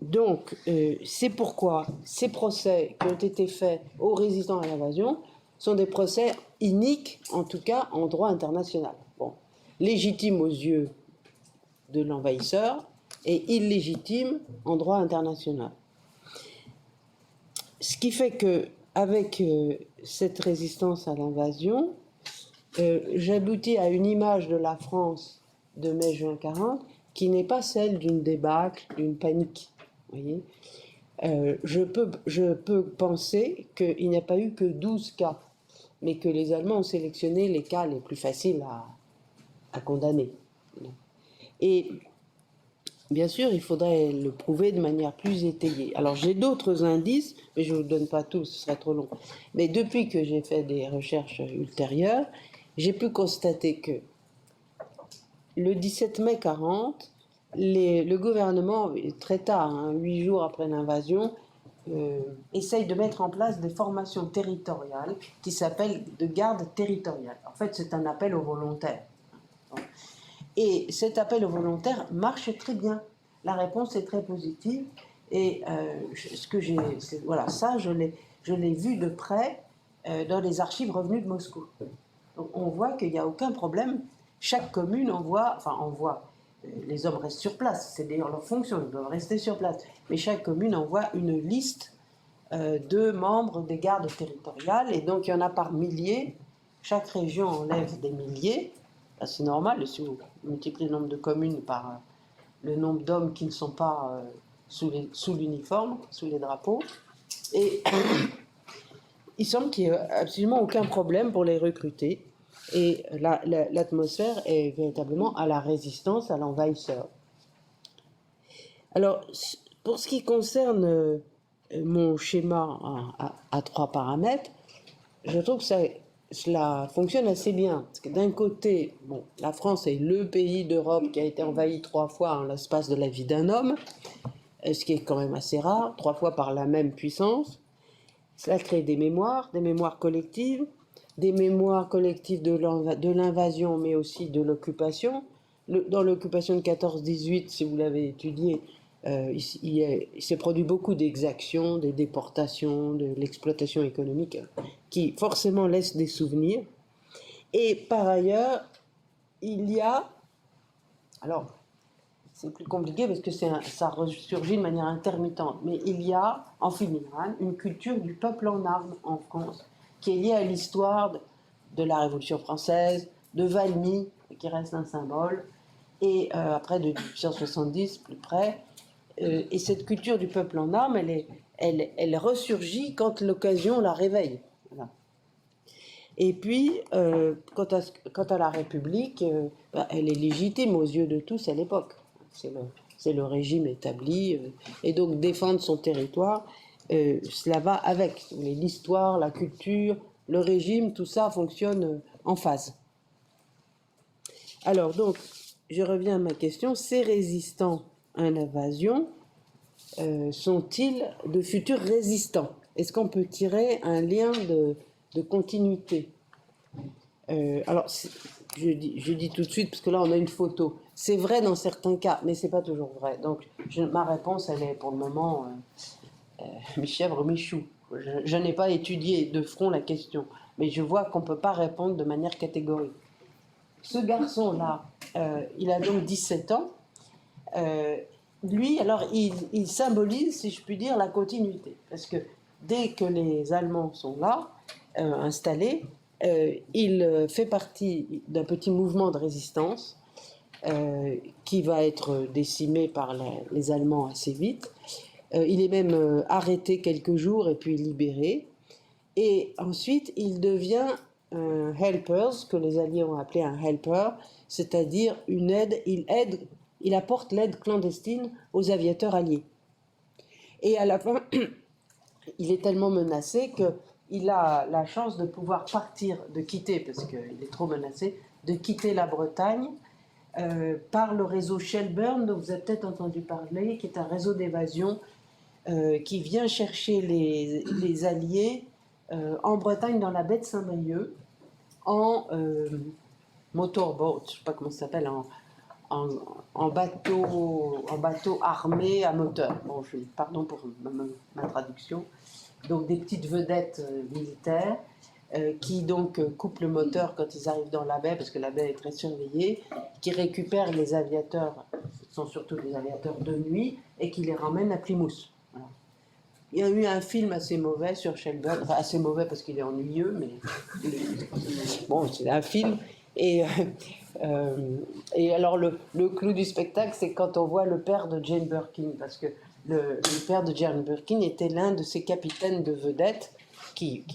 Donc, c'est pourquoi ces procès qui ont été faits aux résistants à l'invasion sont des procès iniques, en tout cas en droit international. Bon, légitimes aux yeux de l'envahisseur et illégitimes en droit international. Ce qui fait que, avec cette résistance à l'invasion, j'aboutis à une image de la France de mai-juin 40 qui n'est pas celle d'une débâcle, d'une panique. Voyez, je peux penser qu'il n'y a pas eu que 12 cas, mais que les Allemands ont sélectionné les cas les plus faciles à condamner. Et bien sûr, il faudrait le prouver de manière plus étayée. Alors j'ai d'autres indices, mais je ne vous donne pas tous, ce serait trop long. Mais depuis que j'ai fait des recherches ultérieures, j'ai pu constater que le 17 mai 40, le gouvernement, très tard, 8 jours après l'invasion, essaye de mettre en place des formations territoriales qui s'appellent de garde territoriale. En fait, c'est un appel aux volontaires. Et cet appel aux volontaires marche très bien. La réponse est très positive. Et voilà, ça, je l'ai vu de près dans les archives revenues de Moscou. Donc, on voit qu'il n'y a aucun problème. Chaque commune envoie, les hommes restent sur place, c'est d'ailleurs leur fonction, ils doivent rester sur place. Mais chaque commune envoie une liste de membres des gardes territoriales, et donc il y en a par milliers. Chaque région enlève des milliers. C'est normal, si vous multipliez le nombre de communes par le nombre d'hommes qui ne sont pas sous l'uniforme, sous les drapeaux. Et il semble qu'il n'y ait absolument aucun problème pour les recruter. Et l'atmosphère est véritablement à la résistance à l'envahisseur. Alors, pour ce qui concerne mon schéma à 3 paramètres, je trouve que cela fonctionne assez bien. Parce que d'un côté, bon, la France est le pays d'Europe qui a été envahi 3 fois en l'espace de la vie d'un homme, ce qui est quand même assez rare, 3 fois par la même puissance. Cela crée des mémoires collectives, des mémoires collectives de l'invasion, mais aussi de l'occupation. Dans l'occupation de 14-18, si vous l'avez étudié, il s'est produit beaucoup d'exactions, des déportations, de l'exploitation économique, qui forcément laissent des souvenirs. Et par ailleurs, il y a... Alors, c'est plus compliqué parce que ça ressurgit de manière intermittente, mais il y a, en filigrane, une culture du peuple en armes en France, qui est liée à l'histoire de la Révolution française, de Valmy, qui reste un symbole, et après de 1870, plus près. Et cette culture du peuple en armes, elle ressurgit quand l'occasion la réveille. Voilà. Et puis, quant à la République, elle est légitime aux yeux de tous à l'époque. C'est le régime établi, et donc défendre son territoire, cela va avec. L'histoire, la culture, le régime, tout ça fonctionne en phase. Alors donc, je reviens à ma question, ces résistants à l'invasion sont-ils de futurs résistants? Est-ce qu'on peut tirer un lien de continuité? Alors, je dis tout de suite, parce que là on a une photo. C'est vrai dans certains cas, mais c'est pas toujours vrai. Donc, ma réponse, elle est pour le moment mi-chèvre, mi-chou. Je n'ai pas étudié de front la question, mais je vois qu'on ne peut pas répondre de manière catégorique. Ce garçon-là, il a donc 17 ans. lui, alors, il symbolise, si je puis dire, la continuité. Parce que dès que les Allemands sont là, installés, il fait partie d'un petit mouvement de résistance qui va être décimé par les Allemands assez vite. Il est même arrêté quelques jours et puis libéré. Et ensuite, il devient un helpers, que les Alliés ont appelé un helper, c'est-à-dire une aide, il apporte l'aide clandestine aux aviateurs alliés. Et à la fin, il est tellement menacé qu'il a la chance de pouvoir partir, de quitter, parce qu'il est trop menacé, de quitter la Bretagne par le réseau Shelburne, dont vous avez peut-être entendu parler, qui est un réseau d'évasion qui vient chercher les Alliés en Bretagne, dans la baie de Saint-Brieuc, en motorboat, je ne sais pas comment ça s'appelle, en bateau armé à moteur. Bon, pardon pour ma traduction. Donc des petites vedettes militaires qui donc coupent le moteur quand ils arrivent dans la baie, parce que la baie est très surveillée, qui récupèrent les aviateurs, ce sont surtout des aviateurs de nuit, et qui les ramènent à Plymouth. Voilà. Il y a eu un film assez mauvais sur Shelburne, enfin assez mauvais parce qu'il est ennuyeux, mais bon, c'est un film. Et alors le clou du spectacle, c'est quand on voit le père de Jane Birkin, parce que le père de Jane Birkin était l'un de ces capitaines de vedettes qui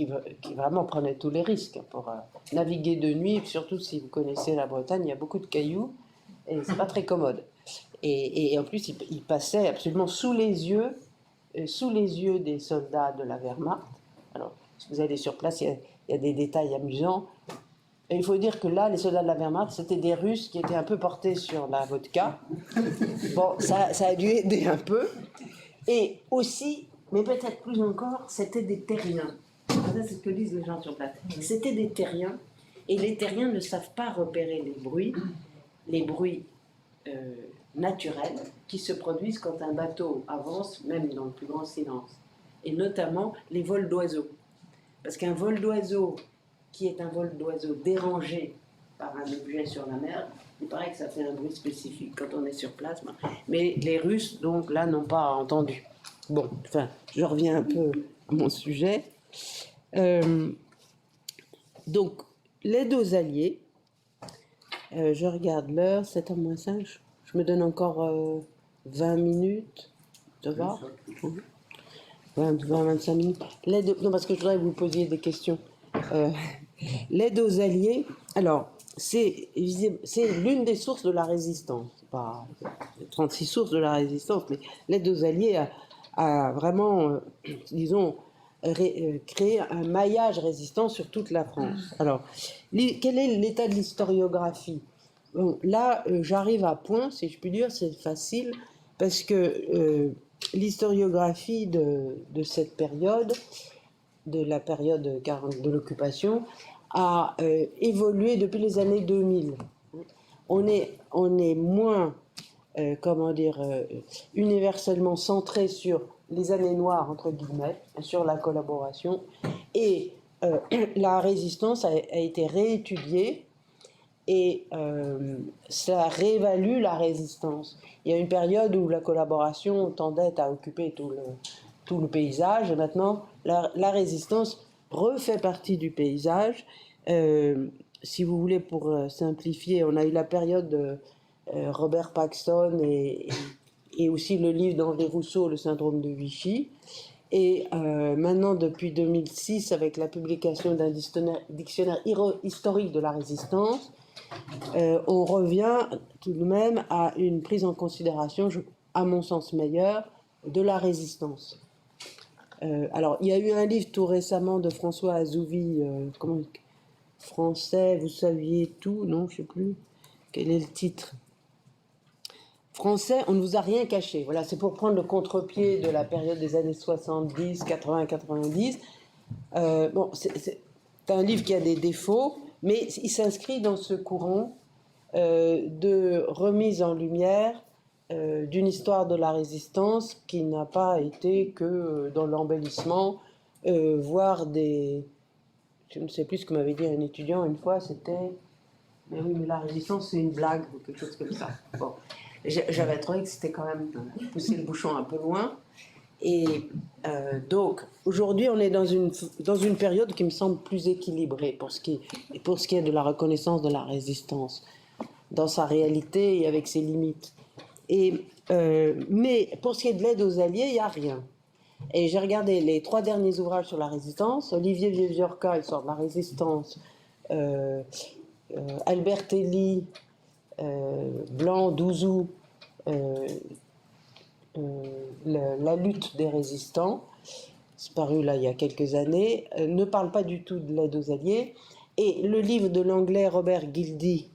vraiment prenait tous les risques pour naviguer de nuit, et surtout si vous connaissez la Bretagne, il y a beaucoup de cailloux, et c'est pas très commode. Et en plus, il passait absolument sous les yeux des soldats de la Wehrmacht. Alors, si vous allez sur place, il y a des détails amusants. Et il faut dire que là, les soldats de la Wehrmacht, c'était des Russes qui étaient un peu portés sur la vodka. Bon, ça a dû aider un peu. Et aussi, mais peut-être plus encore, c'était des terriens. C'est ce que disent les gens sur place. C'était des terriens, et les terriens ne savent pas repérer les bruits naturels qui se produisent quand un bateau avance, même dans le plus grand silence. Et notamment les vols d'oiseaux. Parce qu'un vol d'oiseau qui est un vol d'oiseau dérangé par un objet sur la mer, il paraît que ça fait un bruit spécifique quand on est sur place. Mais les Russes, donc là, n'ont pas entendu. Bon, enfin, je reviens un peu à mon sujet. Donc, l'aide aux Alliés, je regarde l'heure, 7h moins 5, je me donne encore 20 minutes, ça va 20-25 minutes. Non, parce que je voudrais que vous posiez des questions. L'aide aux Alliés, alors, c'est l'une des sources de la résistance. Pas 36 sources de la résistance, mais l'aide aux Alliés a vraiment, disons, créé un maillage résistant sur toute la France. Alors, quel est l'état de l'historiographie? Bon, là, j'arrive à point, si je puis dire, c'est facile, parce que l'historiographie de cette période, de la période de l'occupation, a évolué depuis les années 2000. On est moins, universellement centré sur les années noires, entre guillemets, sur la collaboration, et la résistance a été réétudiée, et ça réévalue la résistance. Il y a une période où la collaboration tendait à occuper tout le paysage, et maintenant la résistance refait partie du paysage. Si vous voulez, pour simplifier, on a eu la période de Robert Paxton et aussi le livre d'Henri Rousseau, Le syndrome de Vichy. Et maintenant, depuis 2006, avec la publication d'un dictionnaire historique de la résistance, on revient tout de même à une prise en considération, à mon sens meilleure, de la résistance. Alors, il y a eu un livre tout récemment de François Azouvi, français, vous saviez tout, non, je ne sais plus, quel est le titre? Français, on ne vous a rien caché. Voilà, c'est pour prendre le contre-pied de la période des années 70, 80, 90. Bon, c'est un livre qui a des défauts, mais il s'inscrit dans ce courant de remise en lumière d'une histoire de la résistance qui n'a pas été que dans l'embellissement, voire des... Je ne sais plus ce que m'avait dit un étudiant une fois, c'était... Mais oui, mais la résistance, c'est une blague, ou quelque chose comme ça. Bon. J'avais trouvé que c'était quand même pousser le bouchon un peu loin. Et donc, aujourd'hui, on est dans une période qui me semble plus équilibrée pour ce qui est de la reconnaissance de la résistance, dans sa réalité et avec ses limites. Mais pour ce qui est de l'aide aux Alliés, il n'y a rien. Et j'ai regardé les 3 derniers ouvrages sur la résistance. Olivier Vieviorca, il sort de la résistance. Albertelli, Blanc, Douzou, la lutte des résistants, c'est paru là il y a quelques années, ne parle pas du tout de l'aide aux Alliés. Et le livre de l'anglais Robert Gildy,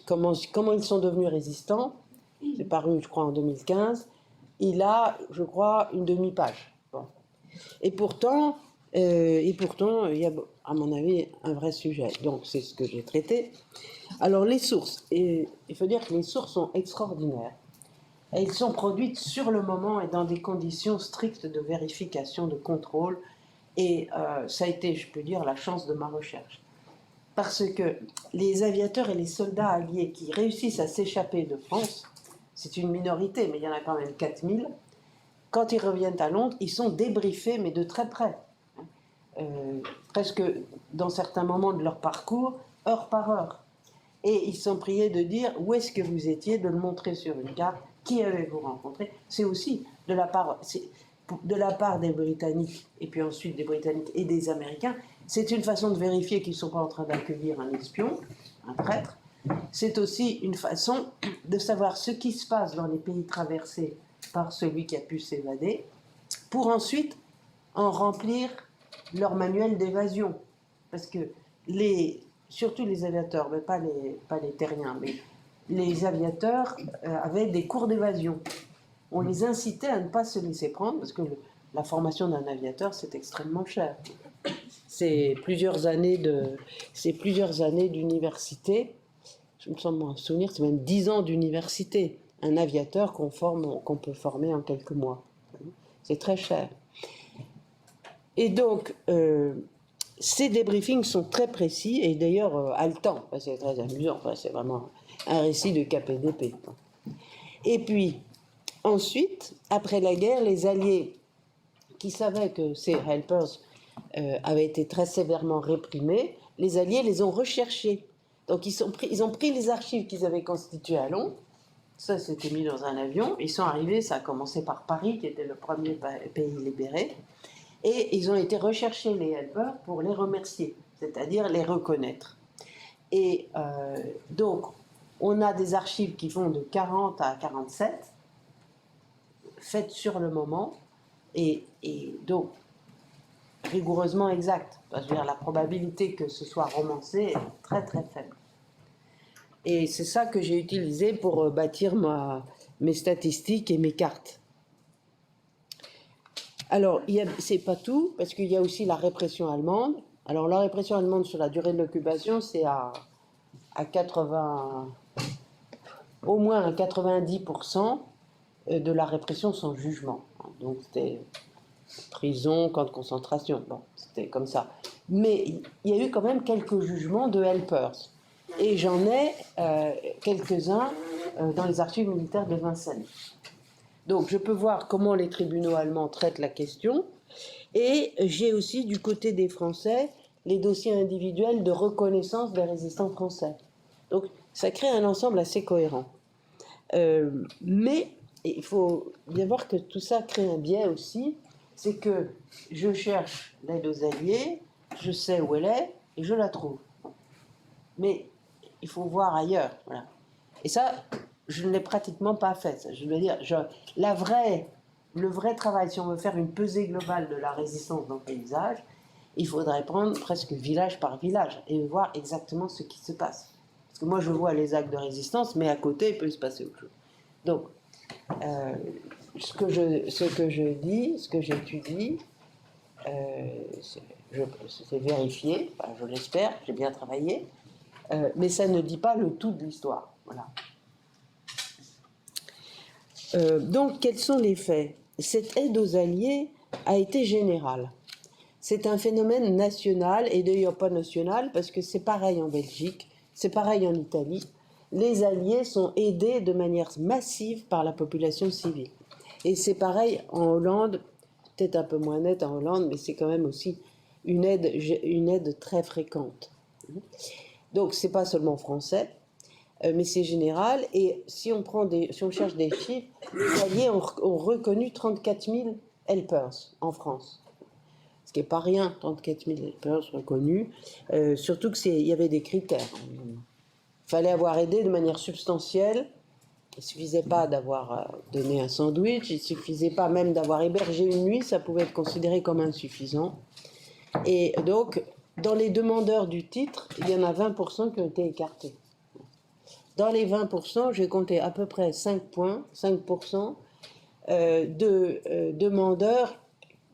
comment ils sont devenus résistants, c'est paru je crois en 2015, il a je crois une demi-page. Bon. Et pourtant il y a à mon avis un vrai sujet, donc c'est ce que j'ai traité. Alors les sources, et il faut dire que les sources sont extraordinaires. Elles sont produites sur le moment et dans des conditions strictes de vérification, de contrôle. Et ça a été, je peux dire, la chance de ma recherche. Parce que les aviateurs et les soldats alliés qui réussissent à s'échapper de France, c'est une minorité, mais il y en a quand même 4000, quand ils reviennent à Londres, ils sont débriefés, mais de très près. Presque dans certains moments de leur parcours, heure par heure. Et ils sont priés de dire où est-ce que vous étiez, de le montrer sur une carte. Qui avez-vous rencontré? C'est aussi de la part des Britanniques, et puis ensuite des Britanniques et des Américains, c'est une façon de vérifier qu'ils ne sont pas en train d'accueillir un espion, un traître. C'est aussi une façon de savoir ce qui se passe dans les pays traversés par celui qui a pu s'évader, pour ensuite en remplir leur manuel d'évasion. Parce que surtout les aviateurs, mais pas les terriens, mais les aviateurs avaient des cours d'évasion. On les incitait à ne pas se laisser prendre, parce que la formation d'un aviateur, c'est extrêmement cher. C'est plusieurs années d'université. Je me semble m'en souvenir, c'est même 10 ans d'université. Un aviateur qu'on peut former en quelques mois. C'est très cher. Et donc, ces débriefings sont très précis et d'ailleurs haletants. C'est très amusant. C'est vraiment un récit de KPDP. Et puis, ensuite, après la guerre, les Alliés, qui savaient que ces helpers avaient été très sévèrement réprimés, les Alliés les ont recherchés. Donc, ils ont pris les archives qu'ils avaient constituées à Londres. Ça s'était mis dans un avion. Ils sont arrivés, ça a commencé par Paris, qui était le premier pays libéré. Et ils ont été rechercher les helpers pour les remercier, c'est-à-dire les reconnaître. Et donc, on a des archives qui vont de 40 à 47, faites sur le moment, et donc rigoureusement exactes. Je veux dire, la probabilité que ce soit romancé est très très faible. Et c'est ça que j'ai utilisé pour bâtir mes statistiques et mes cartes. Alors, c'est pas tout, parce qu'il y a aussi la répression allemande. Alors, la répression allemande sur la durée de l'occupation, c'est à 80, au moins à 90% de la répression sans jugement. Donc, c'était prison, camp de concentration. Bon, c'était comme ça. Mais il y a eu quand même quelques jugements de helpers. Et j'en ai quelques-uns dans les archives militaires de Vincennes. Donc, je peux voir comment les tribunaux allemands traitent la question. Et j'ai aussi, du côté des Français, les dossiers individuels de reconnaissance des résistants français. Donc, ça crée un ensemble assez cohérent. Mais il faut bien voir que tout ça crée un biais aussi. C'est que je cherche l'aide aux Alliés, je sais où elle est, et je la trouve. Mais il faut voir ailleurs. Voilà. Et ça, je ne l'ai pratiquement pas fait. Je veux dire, le vrai travail, si on veut faire une pesée globale de la résistance dans le paysage, il faudrait prendre presque village par village et voir exactement ce qui se passe. Parce que moi, je vois les actes de résistance, mais à côté, il peut se passer autre chose. Donc, ce que j'étudie, c'est vérifié, enfin, je l'espère, j'ai bien travaillé, mais ça ne dit pas le tout de l'histoire. Voilà. Donc, quels sont les faits? Cette aide aux Alliés a été générale. C'est un phénomène national, et d'ailleurs pas national, parce que c'est pareil en Belgique, c'est pareil en Italie. les Alliés sont aidés de manière massive par la population civile. Et c'est pareil en Hollande, peut-être un peu moins net en Hollande, mais c'est quand même aussi une aide très fréquente. Donc c'est pas seulement français, mais c'est général. Et si on cherche des chiffres, les Alliés ont reconnu 34 000 helpers en France. Ce qui n'est pas rien, 34 000 helpers reconnus. Surtout qu'il y avait des critères. Il fallait avoir aidé de manière substantielle. Il ne suffisait pas d'avoir donné un sandwich, il ne suffisait pas même d'avoir hébergé une nuit, ça pouvait être considéré comme insuffisant. Et donc, dans les demandeurs du titre, il y en a 20% qui ont été écartés. Dans les 20%, j'ai compté à peu près 5% de demandeurs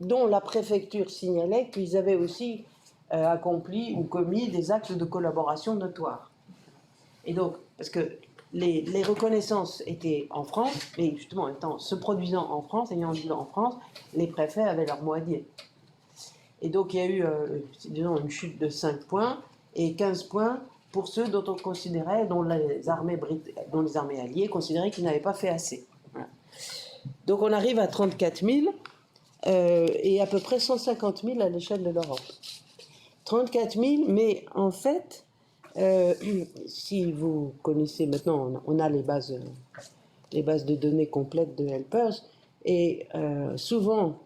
dont la préfecture signalait qu'ils avaient aussi accompli ou commis des actes de collaboration notoires. Et donc, parce que les reconnaissances étaient en France, mais justement, étant se produisant en France, ayant lieu en France, les préfets avaient leur mot à dire. Et donc, il y a eu, disons, une chute de 5 points et 15 points pour ceux dont on considérait, dont les armées alliées considéraient qu'ils n'avaient pas fait assez. Voilà. Donc, on arrive à 34 000 et à peu près 150 000 à l'échelle de l'Europe. 34 000, mais en fait, si vous connaissez maintenant, on a les bases de données complètes de helpers, et souvent,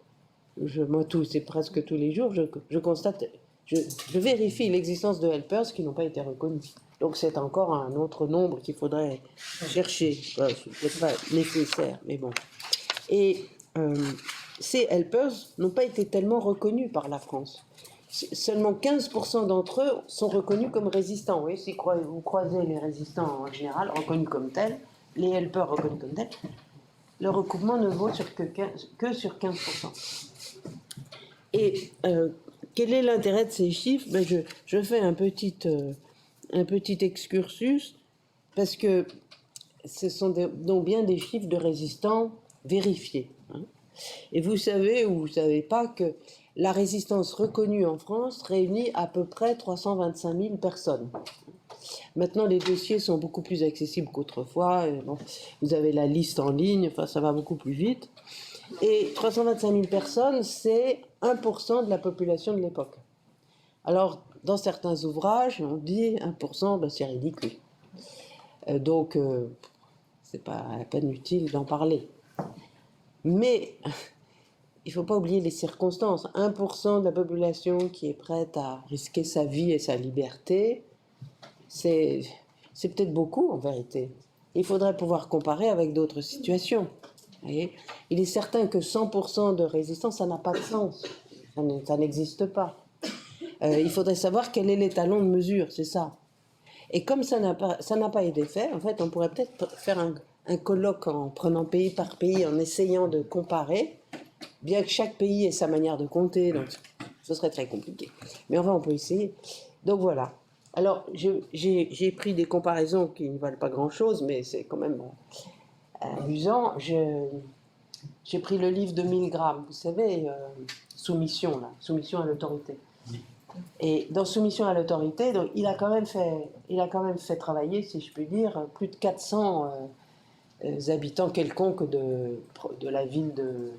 moi c'est presque tous les jours, je constate, je vérifie l'existence de helpers qui n'ont pas été reconnus. Donc c'est encore un autre nombre qu'il faudrait chercher. C'est peut-être pas nécessaire, mais bon. Et ces helpers n'ont pas été tellement reconnus par la France. Seulement 15% d'entre eux sont reconnus comme résistants. Oui, si vous croisez les résistants en général, reconnus comme tels, les helpers reconnus comme tels, le recoupement ne vaut que sur 15%. Et quel est l'intérêt de ces chiffres? Ben, je fais un petit excursus, parce que ce sont donc bien des chiffres de résistants vérifiés. Hein. Et vous savez ou vous ne savez pas que la résistance reconnue en France réunit à peu près 325 000 personnes. Maintenant, les dossiers sont beaucoup plus accessibles qu'autrefois. Bon, vous avez la liste en ligne, enfin, ça va beaucoup plus vite. Et 325 000 personnes, c'est 1% de la population de l'époque. Alors, dans certains ouvrages, on dit 1%, ben, c'est ridicule. Donc, c'est pas à peine utile d'en parler. Mais il ne faut pas oublier les circonstances. 1% de la population qui est prête à risquer sa vie et sa liberté, c'est peut-être beaucoup en vérité. Il faudrait pouvoir comparer avec d'autres situations. Voyez, il est certain que 100% de résistance, ça n'a pas de sens. Ça n'existe pas. Il faudrait savoir quel est l'étalon de mesure, c'est ça. Et comme ça n'a pas été fait, en fait, on pourrait peut-être faire un colloque en prenant pays par pays, en essayant de comparer, bien que chaque pays ait sa manière de compter, donc ce serait très compliqué. Mais enfin, on peut essayer. Donc voilà. Alors, j'ai pris des comparaisons qui ne valent pas grand-chose, mais c'est quand même amusant. J'ai pris le livre de Milgram, vous savez, Soumission, là, Soumission à l'autorité. Et dans Soumission à l'autorité, donc, il a quand même fait travailler, si je puis dire, plus de 400 habitants quelconques de la ville de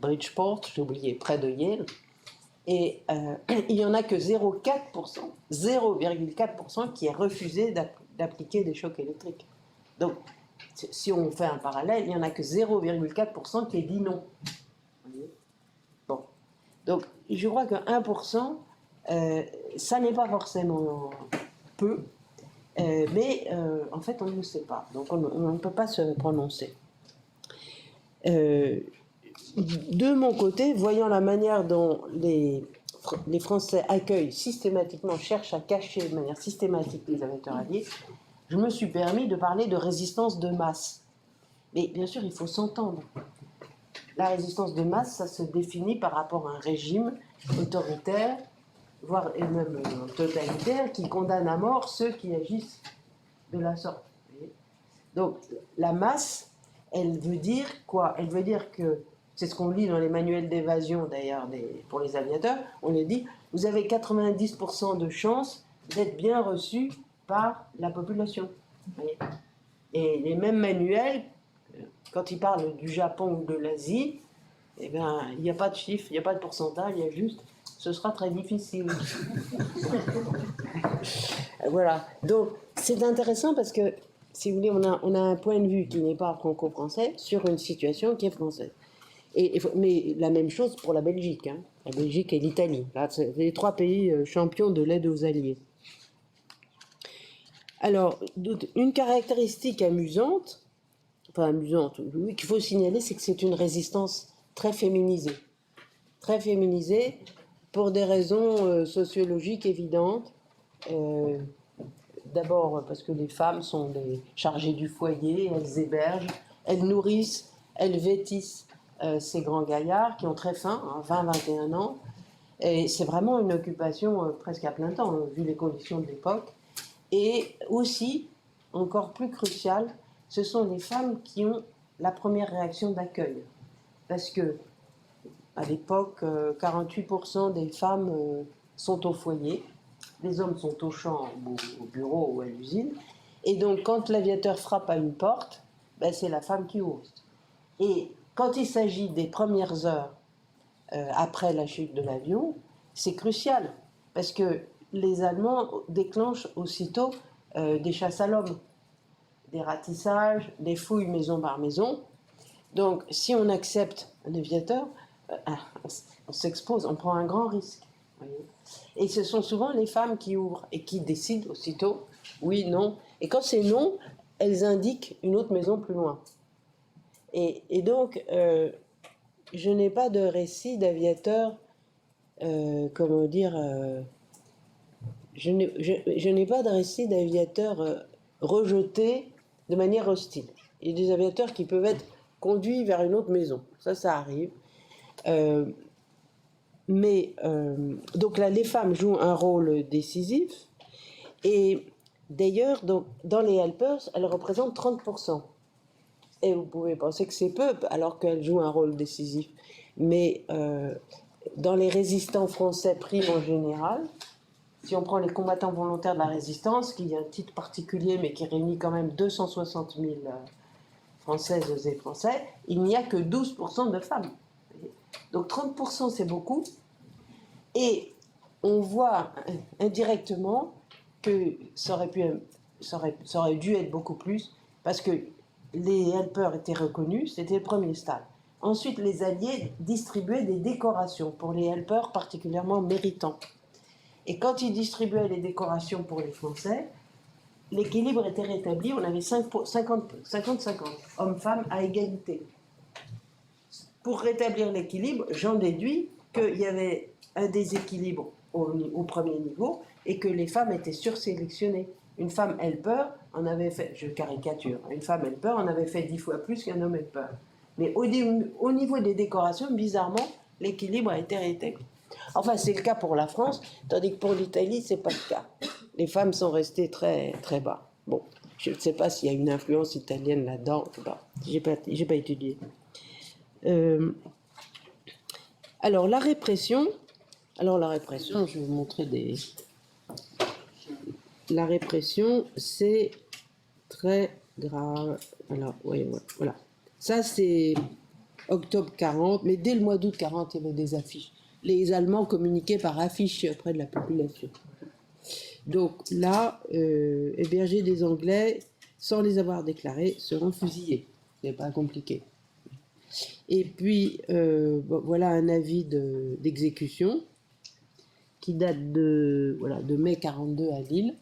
Bridgeport, j'ai oublié, près de Yale. Et il n'y en a que 0,4% qui est refusé d'appliquer des chocs électriques. Donc, si on fait un parallèle, il n'y en a que 0,4% qui est dit non. Bon. Donc, je crois que 1%, ça n'est pas forcément peu, mais en fait, on ne le sait pas. Donc, on ne peut pas se prononcer. De mon côté, voyant la manière dont les Français accueillent systématiquement, cherchent à cacher de manière systématique les aviateurs alliés, je me suis permis de parler de résistance de masse. Mais bien sûr, il faut s'entendre. La résistance de masse, ça se définit par rapport à un régime autoritaire, voire et même totalitaire, qui condamne à mort ceux qui agissent de la sorte. Donc, la masse, elle veut dire quoi? Elle veut dire que, c'est ce qu'on lit dans les manuels d'évasion d'ailleurs pour les aviateurs, on les dit, vous avez 90% de chances d'être bien reçu par la population. Vous voyez. Et les mêmes manuels, quand ils parlent du Japon ou de l'Asie, eh ben, il n'y a pas de chiffre, il n'y a pas de pourcentage, il y a juste ce sera très difficile. Voilà. Donc, c'est intéressant parce que, si vous voulez, on a un point de vue qui n'est pas franco-français sur une situation qui est française. Mais la même chose pour la Belgique. Hein. La Belgique et l'Italie. Là, c'est les 3 pays champions de l'aide aux alliés. Alors, une caractéristique amusante, oui, qu'il faut signaler, c'est que c'est une résistance très féminisée. Très féminisée pour des raisons sociologiques évidentes. D'abord parce que les femmes sont les chargées du foyer, elles hébergent, elles nourrissent, elles vêtissent ces grands gaillards qui ont très faim, hein, 20-21 ans. Et c'est vraiment une occupation presque à plein temps, vu les conditions de l'époque. Et aussi, encore plus crucial, ce sont les femmes qui ont la première réaction d'accueil. Parce que, à l'époque, 48% des femmes sont au foyer, les hommes sont au champ, au bureau ou à l'usine. Et donc, quand l'aviateur frappe à une porte, ben, c'est la femme qui ouvre. Et quand il s'agit des premières heures après la chute de l'avion, c'est crucial, parce que les Allemands déclenchent aussitôt des chasses à l'homme, des ratissages, des fouilles maison par maison. Donc, si on accepte un aviateur, on s'expose, on prend un grand risque. Voyez. Et ce sont souvent les femmes qui ouvrent et qui décident aussitôt oui, non. Et quand c'est non, elles indiquent une autre maison plus loin. Et donc, je n'ai pas de récit d'aviateur, comment dire, je n'ai pas de récit d'aviateur rejeté de manière hostile. Il y a des aviateurs qui peuvent être conduits vers une autre maison. Ça arrive. Donc là, les femmes jouent un rôle décisif. Et d'ailleurs, dans les helpers, elles représentent 30%. Et vous pouvez penser que c'est peu, alors qu'elles jouent un rôle décisif. Mais dans les résistants français pris en général, si on prend les combattants volontaires de la résistance, qui est un titre particulier, mais qui réunit quand même 260 000 Françaises et Français, il n'y a que 12% de femmes. Donc 30%, c'est beaucoup. Et on voit indirectement que ça aurait dû être beaucoup plus, parce que les helpers étaient reconnus, c'était le premier stade. Ensuite, les Alliés distribuaient des décorations pour les helpers particulièrement méritants. Et quand ils distribuaient les décorations pour les Français, l'équilibre était rétabli, on avait 50-50, hommes-femmes à égalité. Pour rétablir l'équilibre, j'en déduis qu'il y avait un déséquilibre au premier niveau et que les femmes étaient sursélectionnées. Une femme helper en avait fait, je caricature, une femme helper en avait fait 10 fois plus qu'un homme helper. Mais au niveau des décorations, bizarrement, l'équilibre a été rétabli. Enfin, c'est le cas pour la France, tandis que pour l'Italie, c'est pas le cas. Les femmes sont restées très, très bas. Bon, je ne sais pas s'il y a une influence italienne là-dedans, j'ai pas étudié. Alors, la répression, je vais vous montrer des... La répression, c'est très grave. Alors, oui, voilà. Ça, c'est octobre 40, mais dès le mois d'août 40, il y avait des affiches. Les Allemands communiquaient par affiches auprès de la population. Donc là, héberger des Anglais, sans les avoir déclarés, seront fusillés. Ce n'est pas compliqué. Et puis, voilà un avis d'exécution qui date de mai 42 à Lille.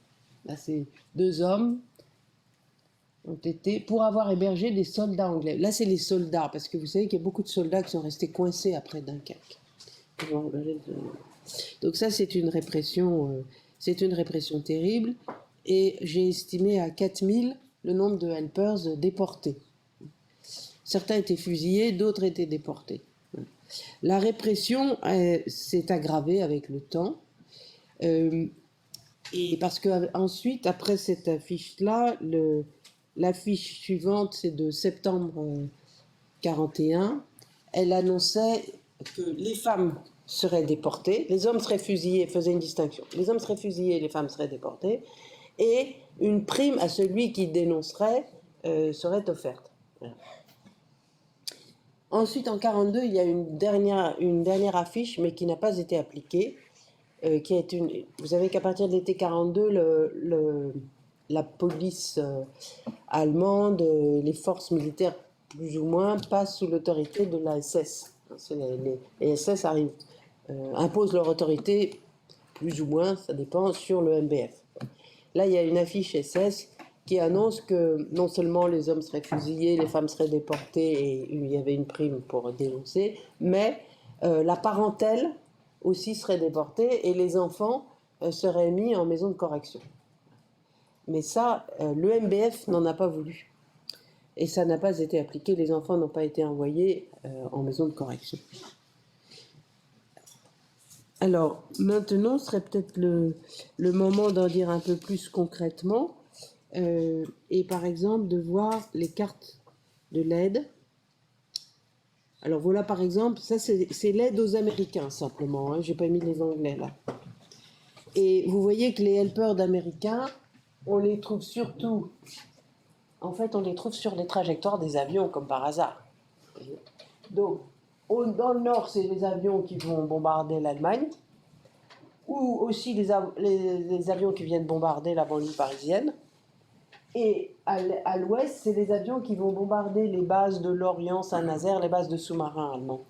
Là, c'est 2 hommes ont été pour avoir hébergé des soldats anglais. Là, c'est les soldats, parce que vous savez qu'il y a beaucoup de soldats qui sont restés coincés après Dunkerque. Donc ça, c'est une répression terrible. Et j'ai estimé à 4000 le nombre de helpers déportés. Certains étaient fusillés, d'autres étaient déportés. La répression s'est aggravée avec le temps. Et parce qu'ensuite, après cette affiche-là, l'affiche suivante, c'est de septembre 41, elle annonçait que les femmes seraient déportées, les hommes seraient fusillés, faisait une distinction. Les hommes seraient fusillés, les femmes seraient déportées, et une prime à celui qui dénoncerait serait offerte. Voilà. Ensuite, en 1942, il y a une dernière affiche, mais qui n'a pas été appliquée, qui est vous savez qu'à partir de l'été 1942, la police allemande, les forces militaires plus ou moins, passent sous l'autorité de la SS. Les SS imposent leur autorité, plus ou moins, ça dépend, sur le MBF. Là, il y a une affiche SS qui annonce que non seulement les hommes seraient fusillés, les femmes seraient déportées et il y avait une prime pour dénoncer, mais la parentèle aussi serait déportée et les enfants seraient mis en maison de correction. Mais ça, le MBF n'en a pas voulu. Et ça n'a pas été appliqué, les enfants n'ont pas été envoyés en maison de correction. Alors, maintenant serait peut-être le moment d'en dire un peu plus concrètement, et par exemple de voir les cartes de l'aide. Alors voilà par exemple, ça c'est l'aide aux Américains simplement, hein, j'ai pas mis les Anglais là. Et vous voyez que les helpers d'Américains, on les trouve surtout, en fait on les trouve sur les trajectoires des avions comme par hasard. Donc dans le nord c'est les avions qui vont bombarder l'Allemagne, ou aussi les avions qui viennent bombarder la banlieue parisienne. Et à l'ouest, c'est les avions qui vont bombarder les bases de Lorient, Saint-Nazaire, les bases de sous-marins allemands.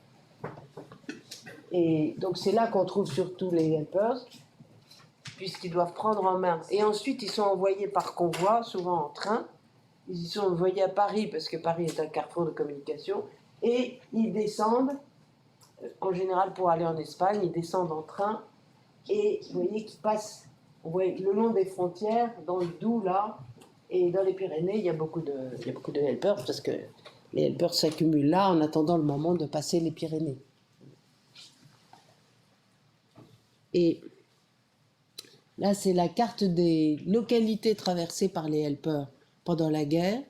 Et donc c'est là qu'on trouve surtout les helpers, puisqu'ils doivent prendre en main. Et ensuite, ils sont envoyés par convoi, souvent en train. Ils y sont envoyés à Paris, parce que Paris est un carrefour de communication. Et ils descendent, en général pour aller en Espagne, ils descendent en train. Et vous voyez qu'ils passent le long des frontières, dans le Doubs, là, et dans les Pyrénées, il y a beaucoup de helpers, parce que les helpers s'accumulent là en attendant le moment de passer les Pyrénées. Et là, c'est la carte des localités traversées par les helpers pendant la guerre.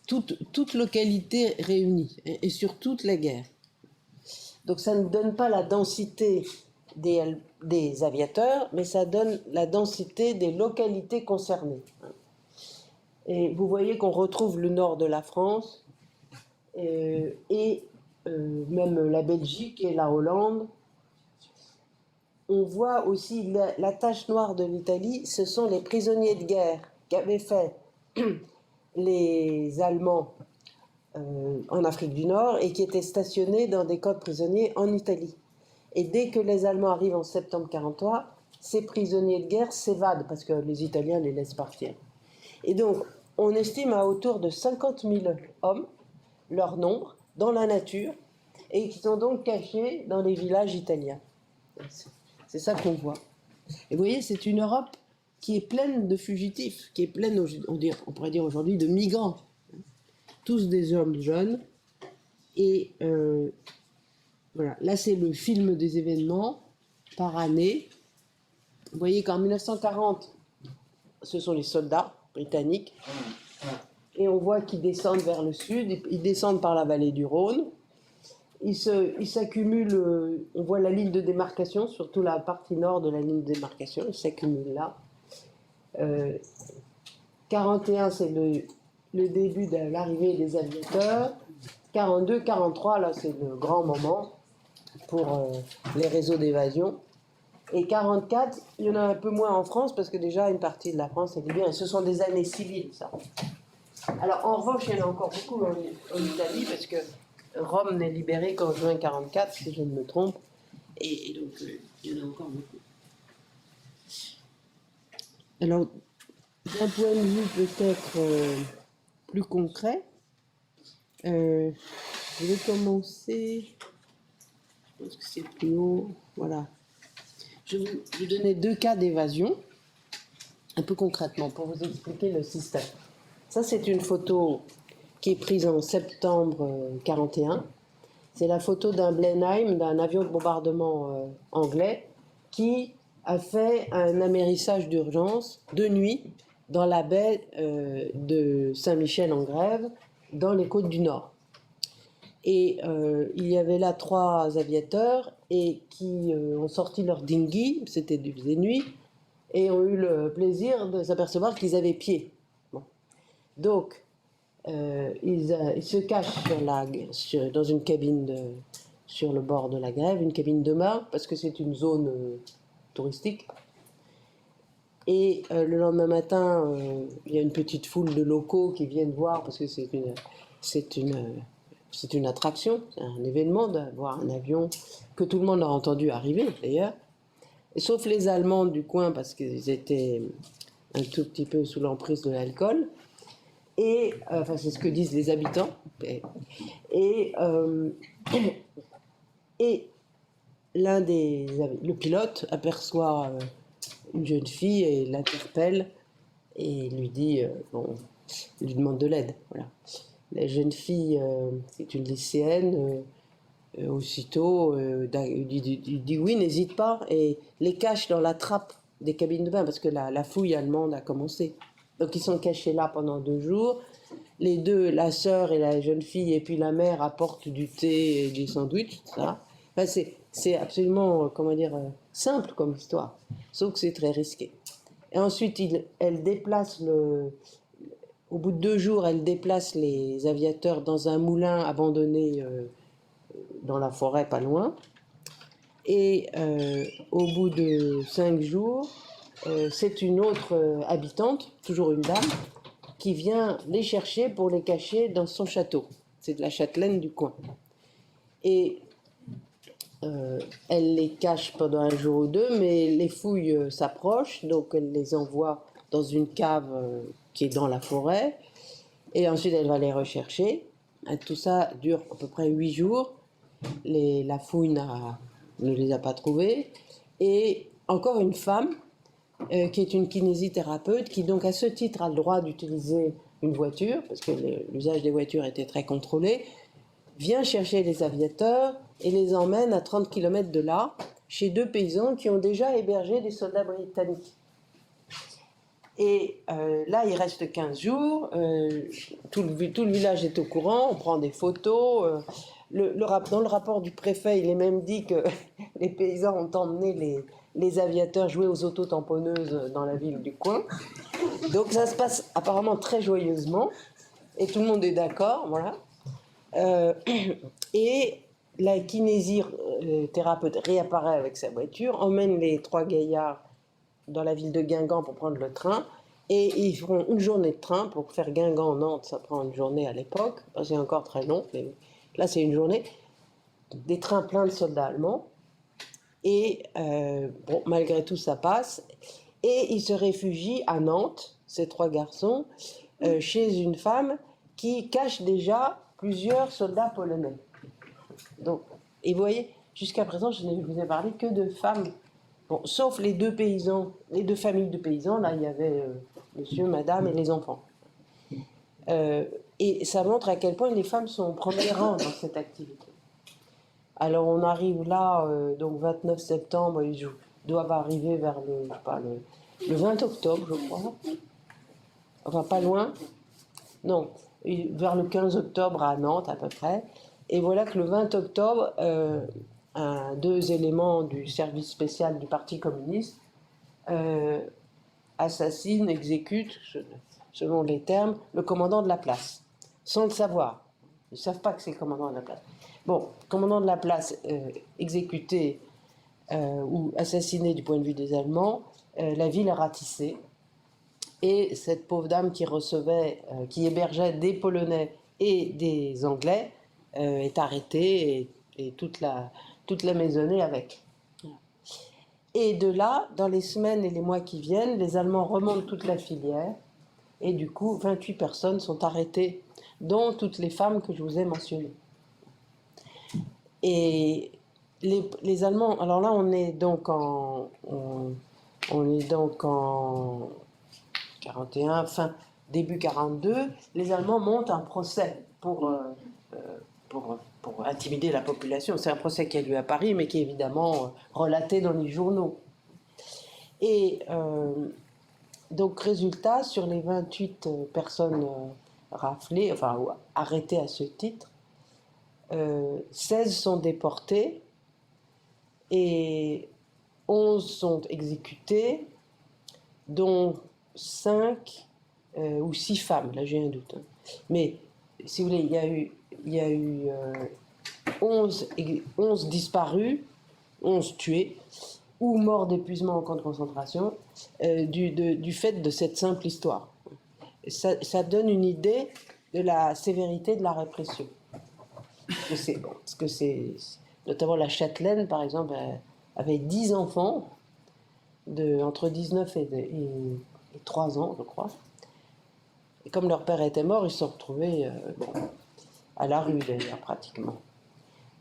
Toutes localités réunies, et sur toute la guerre. Donc ça ne donne pas la densité des aviateurs, mais ça donne la densité des localités concernées. Et vous voyez qu'on retrouve le nord de la France, et même la Belgique et la Hollande. On voit aussi la tache noire de l'Italie, ce sont les prisonniers de guerre qu'avaient fait les Allemands en Afrique du Nord et qui étaient stationnés dans des camps de prisonniers en Italie. Et dès que les Allemands arrivent en septembre 1943, ces prisonniers de guerre s'évadent parce que les Italiens les laissent partir. Et donc, on estime à autour de 50 000 hommes, leur nombre, dans la nature, et qui sont donc cachés dans les villages italiens. C'est ça qu'on voit. Et vous voyez, c'est une Europe qui est pleine de fugitifs, qui est pleine, on pourrait dire aujourd'hui, de migrants. Tous des hommes jeunes. Et voilà, là c'est le film des événements par année. Vous voyez qu'en 1940, ce sont les soldats britanniques. Et on voit qu'ils descendent vers le sud, ils descendent par la vallée du Rhône. Ils s'accumulent, on voit la ligne de démarcation, surtout la partie nord de la ligne de démarcation, ils s'accumulent là. 41, c'est le début de l'arrivée des aviateurs. 42, 43, là c'est le grand moment pour les réseaux d'évasion. Et 44, il y en a un peu moins en France parce que déjà une partie de la France est libérée. Ce sont des années civiles, ça. Alors en revanche, il y en a encore beaucoup en Italie parce que Rome n'est libérée qu'en juin 44, si je ne me trompe. Et donc il y en a encore beaucoup. Alors, d'un point de vue peut-être plus concret, je vais commencer. Je pense que c'est plus haut. Voilà. Je vais vous donner 2 cas d'évasion, un peu concrètement, pour vous expliquer le système. Ça, c'est une photo qui est prise en septembre 1941. C'est la photo d'un Blenheim, d'un avion de bombardement anglais, qui a fait un amérissage d'urgence de nuit dans la baie de Saint-Michel-en-Grève, dans les côtes du Nord. Et il y avait là 3 aviateurs et qui ont sorti leur dinghy, c'était nuit, et ont eu le plaisir de s'apercevoir qu'ils avaient pied. Bon. Donc, ils se cachent dans une cabine sur le bord de la grève, une cabine de mare, parce que c'est une zone touristique. Et le lendemain matin, il y a une petite foule de locaux qui viennent voir, parce que c'est une attraction, c'est un événement de voir un avion que tout le monde a entendu arriver d'ailleurs, sauf les Allemands du coin parce qu'ils étaient un tout petit peu sous l'emprise de l'alcool. Et enfin, c'est ce que disent les habitants. Et le pilote aperçoit une jeune fille et l'interpelle et lui dit, il lui demande de l'aide. Voilà. La jeune fille, c'est une lycéenne, aussitôt, il dit oui, n'hésite pas, et les cache dans la trappe des cabines de bain, parce que la fouille allemande a commencé. Donc ils sont cachés là pendant 2 jours. Les deux, la sœur et la jeune fille, et puis la mère apportent du thé et des sandwichs, ça. Enfin, c'est absolument, simple comme histoire, sauf que c'est très risqué. Et ensuite, elle déplace au bout de 2 jours, elle déplace les aviateurs dans un moulin abandonné dans la forêt pas loin. Et au bout de 5 jours, c'est une autre habitante, toujours une dame, qui vient les chercher pour les cacher dans son château. C'est de la châtelaine du coin. Et elle les cache pendant 1 jour ou 2, mais les fouilles s'approchent, donc elle les envoie dans une cave qui est dans la forêt, et ensuite elle va les rechercher. Et tout ça dure à peu près 8 jours. La fouille ne les a pas trouvés. Et encore une femme, qui est une kinésithérapeute, qui donc à ce titre a le droit d'utiliser une voiture, parce que l'usage des voitures était très contrôlé, vient chercher les aviateurs et les emmène à 30 km de là, chez 2 paysans qui ont déjà hébergé des soldats britanniques. Et là, il reste 15 jours, tout le village est au courant, on prend des photos. Dans le rapport du préfet, il est même dit que les paysans ont emmené les aviateurs jouer aux autotamponneuses dans la ville du coin. Donc ça se passe apparemment très joyeusement, et tout le monde est d'accord, voilà. Et la kinésithérapeute réapparaît avec sa voiture, emmène les 3 gaillards dans la ville de Guingamp pour prendre le train, et ils feront une journée de train pour faire Guingamp-Nantes. Ça prend une journée à l'époque, c'est encore très long, mais là c'est une journée. Des trains pleins de soldats allemands, et malgré tout ça passe, et ils se réfugient à Nantes, ces 3 garçons, chez une femme qui cache déjà plusieurs soldats polonais. Donc, et vous voyez, jusqu'à présent, je ne vous ai parlé que de femmes. Bon, sauf les 2 paysans, les 2 familles de paysans, là il y avait monsieur, madame et les enfants. Et ça montre à quel point les femmes sont au premier rang dans cette activité. Alors on arrive là, donc 29 septembre, ils doivent arriver vers le 20 octobre, je crois. Enfin, pas loin. Non, vers le 15 octobre à Nantes à peu près. Et voilà que le 20 octobre, 2 éléments du service spécial du Parti communiste assassinent, exécutent, selon les termes, le commandant de la place, sans le savoir. Ils ne savent pas que c'est le commandant de la place. Bon, commandant de la place exécuté ou assassiné du point de vue des Allemands, la ville est ratissée. Et cette pauvre dame qui recevait, qui hébergeait des Polonais et des Anglais, est arrêtée et toute la maisonnée avec. Et de là, dans les semaines et les mois qui viennent, les Allemands remontent toute la filière, et du coup, 28 personnes sont arrêtées, dont toutes les femmes que je vous ai mentionnées. Et les Allemands, alors là, on est donc en 41, début 42, les Allemands montent un procès pour intimider la population. C'est un procès qui a lieu à Paris, mais qui est évidemment relaté dans les journaux. Et donc, résultat, sur les 28 personnes raflées, enfin arrêtées à ce titre, 16 sont déportées et 11 sont exécutées. dont 5 ou 6 femmes, là j'ai un doute. Hein. Mais si vous voulez, il y a eu 11 disparus, 11 tués, ou morts d'épuisement en camp de concentration, du fait de cette simple histoire. Ça donne une idée de la sévérité de la répression. Parce que c'est notamment la Châtelaine, par exemple, avait 10 enfants, entre 19 et 3 ans, je crois. Et comme leur père était mort, ils se sont retrouvés à la rue, d'ailleurs, pratiquement.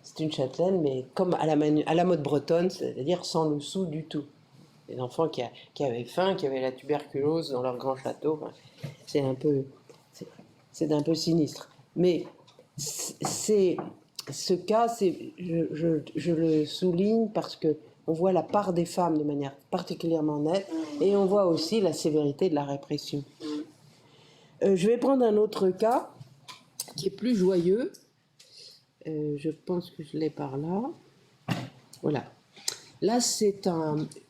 C'est une châtelaine, mais comme à la mode bretonne, c'est-à-dire sans le sou du tout. Des enfants qui avaient faim, qui avaient la tuberculose dans leur grand château. C'est un peu sinistre. Mais ce cas, je le souligne parce que on voit la part des femmes de manière particulièrement nette, et on voit aussi la sévérité de la répression. Je vais prendre un autre cas qui est plus joyeux. Je pense que je l'ai par là. Voilà. Là,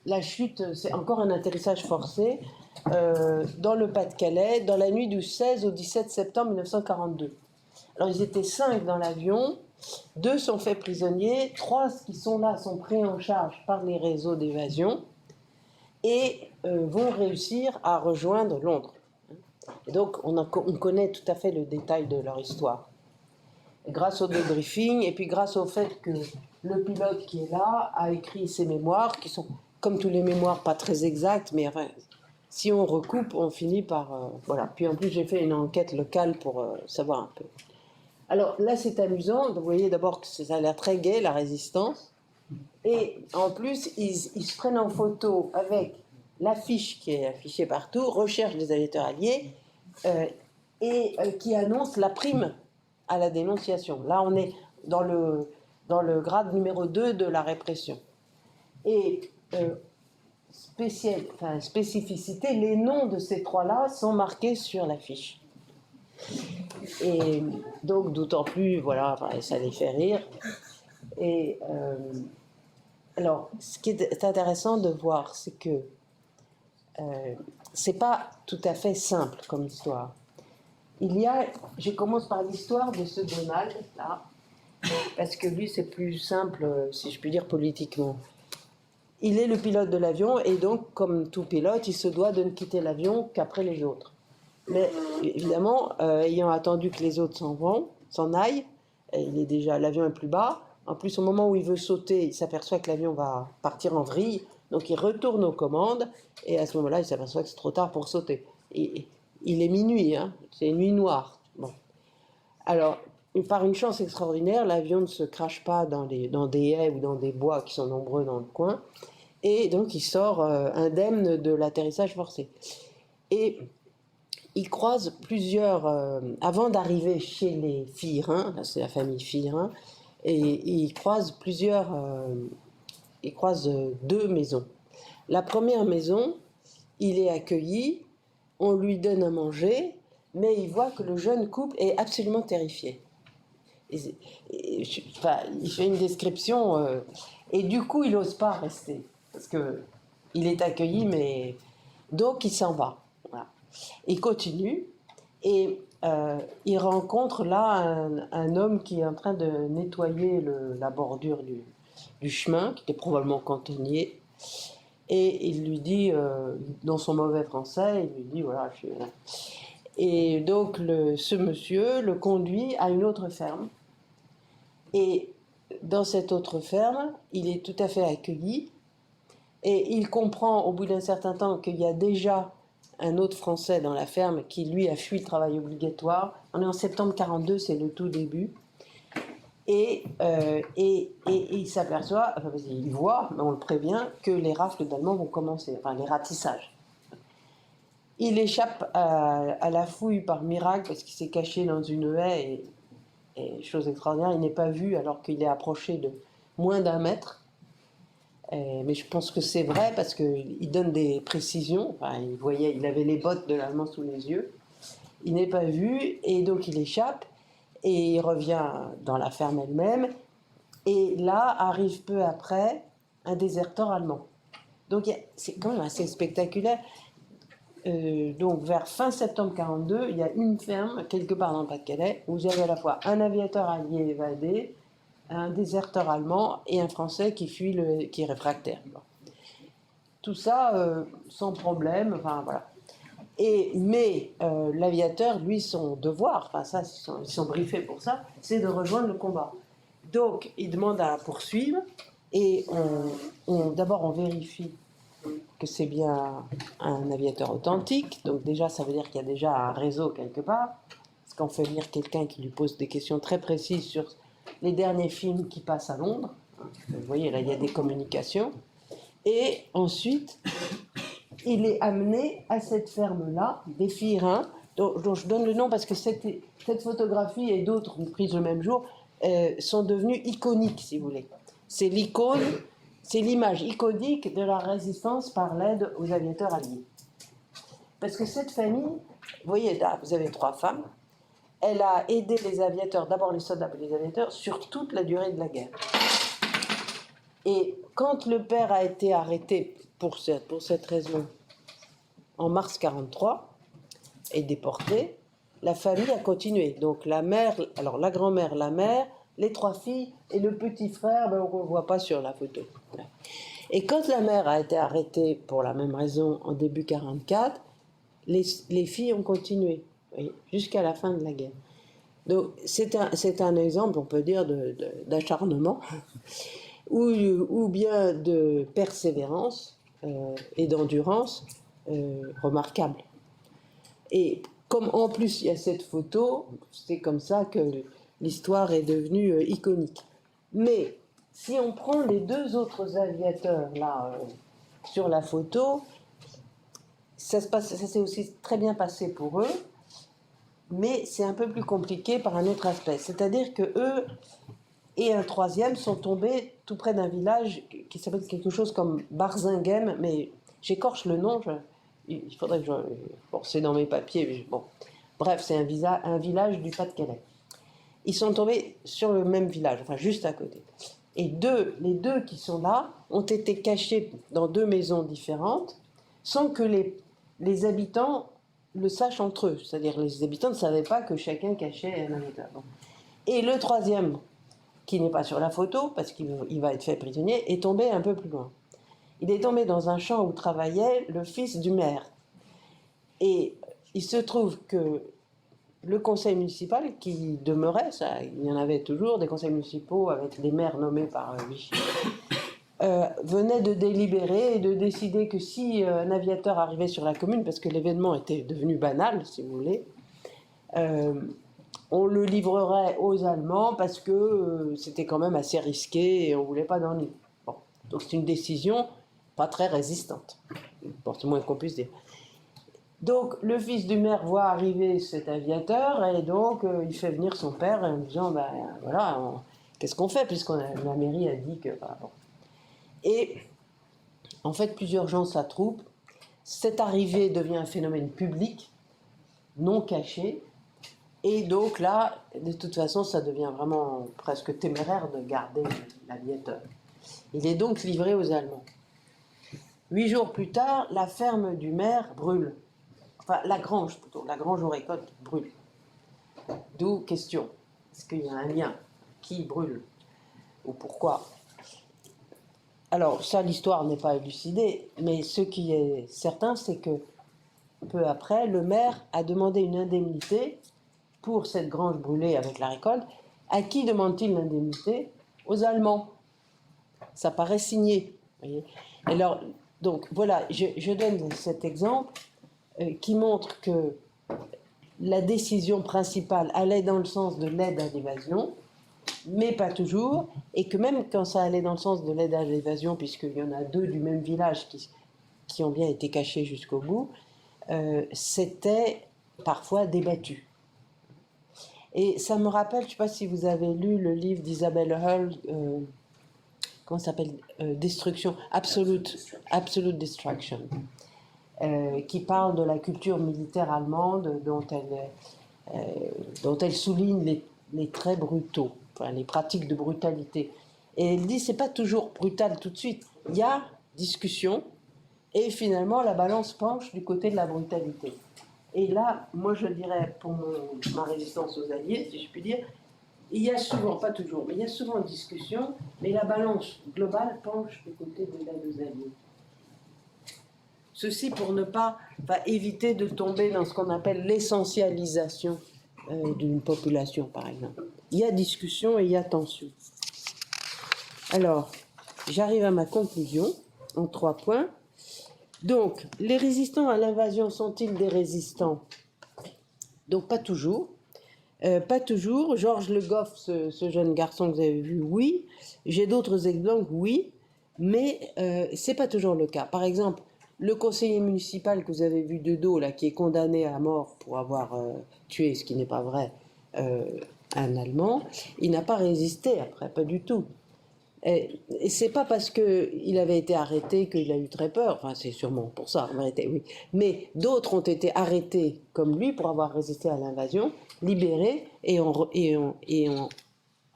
la chute, c'est encore un atterrissage forcé dans le Pas-de-Calais, dans la nuit du 16 au 17 septembre 1942. Alors, ils étaient 5 dans l'avion, 2 sont faits prisonniers, 3 qui sont là sont pris en charge par les réseaux d'évasion et vont réussir à rejoindre Londres. Et donc, on connaît tout à fait le détail de leur histoire. Grâce au débriefing et puis grâce au fait que le pilote qui est là a écrit ses mémoires, qui sont, comme tous les mémoires, pas très exactes, mais enfin, si on recoupe, on finit par... voilà. Puis en plus, j'ai fait une enquête locale pour savoir un peu. Alors là, c'est amusant. Vous voyez d'abord que ça a l'air très gai, la résistance. Et en plus, ils se prennent en photo avec l'affiche qui est affichée partout, recherche des aviateurs alliés, qui annonce la prime à la dénonciation. Là, on est dans le grade numéro 2 de la répression. Et spécificité, les noms de ces 3-là sont marqués sur l'affiche. Et donc, d'autant plus, voilà, ça les fait rire. Et alors, ce qui est intéressant de voir, c'est que c'est pas tout à fait simple comme histoire. Je commence par l'histoire de ce Donald, là, parce que lui, c'est plus simple, si je puis dire, politiquement. Il est le pilote de l'avion, et donc, comme tout pilote, il se doit de ne quitter l'avion qu'après les autres. Mais évidemment, ayant attendu que les autres s'en aillent, l'avion est plus bas. En plus, au moment où il veut sauter, il s'aperçoit que l'avion va partir en vrille, donc il retourne aux commandes, et à ce moment-là, il s'aperçoit que c'est trop tard pour sauter. Et il est minuit, hein, c'est nuit noire. Bon. Alors, par une chance extraordinaire, l'avion ne se crache pas dans des haies ou dans des bois qui sont nombreux dans le coin, et donc il sort indemne de l'atterrissage forcé. Et il croise plusieurs, avant d'arriver chez les Fillerins, là c'est la famille Fillerin, et il croise 2 maisons. La première maison, il est accueilli, on lui donne à manger, mais il voit que le jeune couple est absolument terrifié. Il fait une description, et du coup il n'ose pas rester, parce qu'il est accueilli, mais donc il s'en va. Voilà. Il continue, et il rencontre là un homme qui est en train de nettoyer la bordure du chemin, qui était probablement cantonnier, et il lui dit, dans son mauvais français, il lui dit, voilà, je suis là. Et donc ce monsieur le conduit à une autre ferme, et dans cette autre ferme, il est tout à fait accueilli, et il comprend au bout d'un certain temps qu'il y a déjà un autre Français dans la ferme qui, lui, a fui le travail obligatoire. On est en septembre 42, c'est le tout début. Et il s'aperçoit, il voit, mais on le prévient, que les rafles d'Allemands vont commencer, enfin les ratissages. Il échappe à la fouille par miracle parce qu'il s'est caché dans une haie, et chose extraordinaire, il n'est pas vu alors qu'il est approché de moins d'1 mètre. Mais je pense que c'est vrai parce qu'il donne des précisions. Enfin, il avait les bottes de l'Allemand sous les yeux. Il n'est pas vu, et donc il échappe, et il revient dans la ferme elle-même. Et là arrive peu après un déserteur allemand. Donc c'est quand même assez spectaculaire. donc vers fin septembre 1942, il y a une ferme, quelque part dans le Pas-de-Calais, où il y avait à la fois un aviateur allié évadé, un déserteur allemand et un Français qui fuit, qui est réfractaire. Tout ça sans problème, enfin voilà. Mais l'aviateur, lui, son devoir, enfin ça, ils sont briefés pour ça, c'est de rejoindre le combat. Donc, il demande à poursuivre et d'abord on vérifie que c'est bien un aviateur authentique. Donc déjà, ça veut dire qu'il y a déjà un réseau quelque part. Parce qu'on fait lire quelqu'un qui lui pose des questions très précises sur les derniers films qui passent à Londres. Vous voyez, là, il y a des communications. Et ensuite, il est amené à cette ferme-là, des Firins, dont je donne le nom parce que cette photographie et d'autres prises le même jour sont devenues iconiques, si vous voulez. C'est l'icône, c'est l'image iconique de la résistance par l'aide aux aviateurs alliés. Parce que cette famille, vous voyez là, vous avez 3 femmes, elle a aidé les aviateurs, d'abord les soldats et les aviateurs, sur toute la durée de la guerre. Et quand le père a été arrêté pour cette raison en mars 1943 et déporté, la famille a continué. Donc la mère, alors la grand-mère, la mère, les 3 filles et le petit frère, ben, on ne voit pas sur la photo. Et quand la mère a été arrêtée pour la même raison en début 1944, les filles ont continué jusqu'à la fin de la guerre. Donc c'est un exemple, on peut dire, d'acharnement ou bien de persévérance et d'endurance remarquable. Et comme en plus il y a cette photo, c'est comme ça que l'histoire est devenue iconique. Mais si on prend les 2 autres aviateurs là sur la photo, ça s'est aussi très bien passé pour eux, mais c'est un peu plus compliqué par un autre aspect. C'est-à-dire que eux et un 3e sont tombés tout près d'un village qui s'appelle quelque chose comme Barzinghem, mais j'écorche le nom, il faudrait que bon, c'est dans mes papiers, mais bon. Bref, c'est un village du Pas-de-Calais. Ils sont tombés sur le même village, enfin juste à côté. Et les deux qui sont là ont été cachés dans 2 maisons différentes, sans que les habitants le sachent entre eux. C'est-à-dire les habitants ne savaient pas que chacun cachait un habitant. Et le 3e, qui n'est pas sur la photo, parce qu'il va être fait prisonnier, est tombé un peu plus loin. Il est tombé dans un champ où travaillait le fils du maire. Et il se trouve que le conseil municipal qui demeurait, ça, il y en avait toujours, des conseils municipaux avec des maires nommés par Vichy, venait de délibérer et de décider que si un aviateur arrivait sur la commune, parce que l'événement était devenu banal, si vous voulez, on le livrerait aux Allemands parce que c'était quand même assez risqué et on ne voulait pas d'ennui. Bon. Donc c'est une décision pas très résistante, bon, c'est moins qu'on puisse dire. Donc le fils du maire voit arriver cet aviateur et donc il fait venir son père en disant ben voilà, qu'est-ce qu'on fait puisque la mairie a dit que... Bah, bon. Et en fait plusieurs gens s'attroupent, cette arrivée devient un phénomène public, non caché, et donc là, de toute façon, ça devient vraiment presque téméraire de garder l'aviateur. Il est donc livré aux Allemands. 8 jours plus tard, la ferme du maire brûle. Enfin, la grange plutôt, la grange aux récoltes brûle. D'où question, est-ce qu'il y a un lien? Qui brûle? Ou pourquoi? Alors ça, l'histoire n'est pas élucidée, mais ce qui est certain, c'est que peu après, le maire a demandé une indemnité pour cette grange brûlée avec la récolte. À qui demande-t-il l'indemnité? Aux Allemands. Ça paraît signé. Voyez. Alors, donc voilà, je donne cet exemple qui montre que la décision principale allait dans le sens de l'aide à l'évasion, mais pas toujours, et que même quand ça allait dans le sens de l'aide à l'évasion, puisqu'il y en a 2 du même village qui ont bien été cachés jusqu'au bout, c'était parfois débattu. Et ça me rappelle, je ne sais pas si vous avez lu le livre d'Isabelle Hull, comment ça s'appelle, Destruction, Absolute Destruction, qui parle de la culture militaire allemande dont elle souligne les traits brutaux, enfin, les pratiques de brutalité. Et elle dit c'est pas toujours brutal tout de suite. Il y a discussion Et finalement, la balance penche du côté de la brutalité. Et là, moi je dirais, pour ma résistance aux Alliés, si je puis dire, il y a souvent, pas toujours, mais il y a souvent une discussion, mais la balance globale penche du côté de l'aide aux Alliés. Ceci pour ne pas éviter de tomber dans ce qu'on appelle l'essentialisation d'une population, par exemple. Il y a discussion et il y a tension. Alors, j'arrive à ma conclusion en 3 points. Donc, les résistants à l'invasion sont-ils des résistants? Donc, pas toujours. Pas toujours. Georges Le Goff, ce jeune garçon que vous avez vu, oui. J'ai d'autres exemples, oui. Mais c'est pas toujours le cas. Par exemple, le conseiller municipal que vous avez vu de dos, là, qui est condamné à mort pour avoir tué, ce qui n'est pas vrai, un Allemand, il n'a pas résisté après, pas du tout. Et c'est pas parce qu'il avait été arrêté qu'il a eu très peur, enfin c'est sûrement pour ça, en vérité, oui. Mais d'autres ont été arrêtés comme lui pour avoir résisté à l'invasion, libérés et ont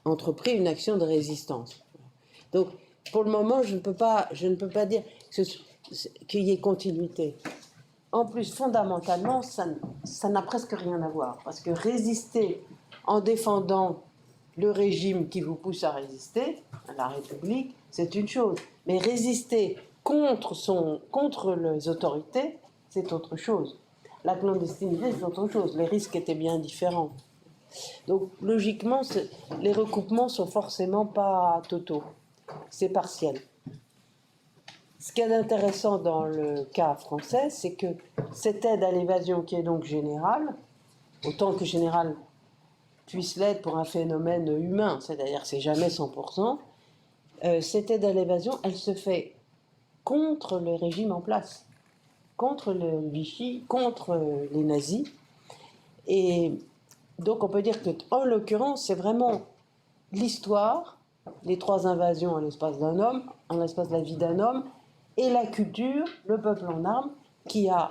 entrepris une action de résistance. Donc pour le moment, je ne peux pas dire qu'il y ait continuité. En plus, fondamentalement, ça n'a presque rien à voir, parce que résister en défendant le régime qui vous pousse à résister, à la République, c'est une chose. Mais résister contre les autorités, c'est autre chose. La clandestinité, c'est autre chose. Les risques étaient bien différents. Donc, logiquement, les recoupements sont forcément pas totaux. C'est partiel. Ce qu'il y a d'intéressant dans le cas français, c'est que cette aide à l'évasion, qui est donc générale, autant que générale puisse l'être pour un phénomène humain, c'est-à-dire que c'est jamais 100%, cette aide à l'évasion, elle se fait contre le régime en place, contre le Vichy, contre les nazis. Et donc on peut dire qu'en l'occurrence, c'est vraiment l'histoire, les 3 invasions en l'espace d'un homme, en l'espace de la vie d'un homme, et la culture, le peuple en armes, qui ont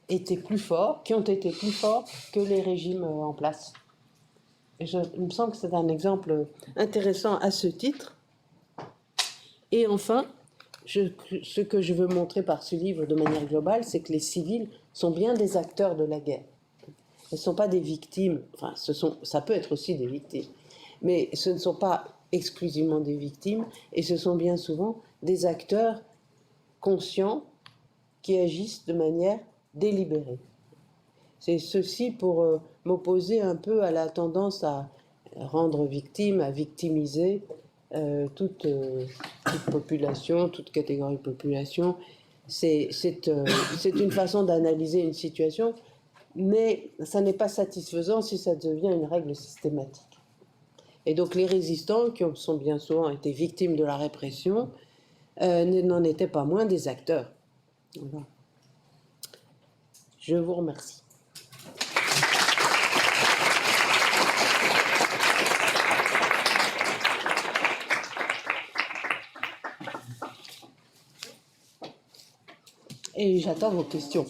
été plus forts que les régimes en place. Il me semble que c'est un exemple intéressant à ce titre. Et enfin, ce que je veux montrer par ce livre de manière globale, c'est que les civils sont bien des acteurs de la guerre. Ils ne sont pas des victimes, enfin, ça peut être aussi des victimes, mais ce ne sont pas exclusivement des victimes, et ce sont bien souvent des acteurs conscients qui agissent de manière délibérée. C'est ceci pour m'opposer un peu à la tendance à rendre victime, à victimiser toute population, toute catégorie de population. C'est une façon d'analyser une situation, mais ça n'est pas satisfaisant si ça devient une règle systématique. Et donc les résistants, qui sont bien souvent été victimes de la répression, n'en étaient pas moins des acteurs. Voilà. Je vous remercie. Et j'attends vos questions.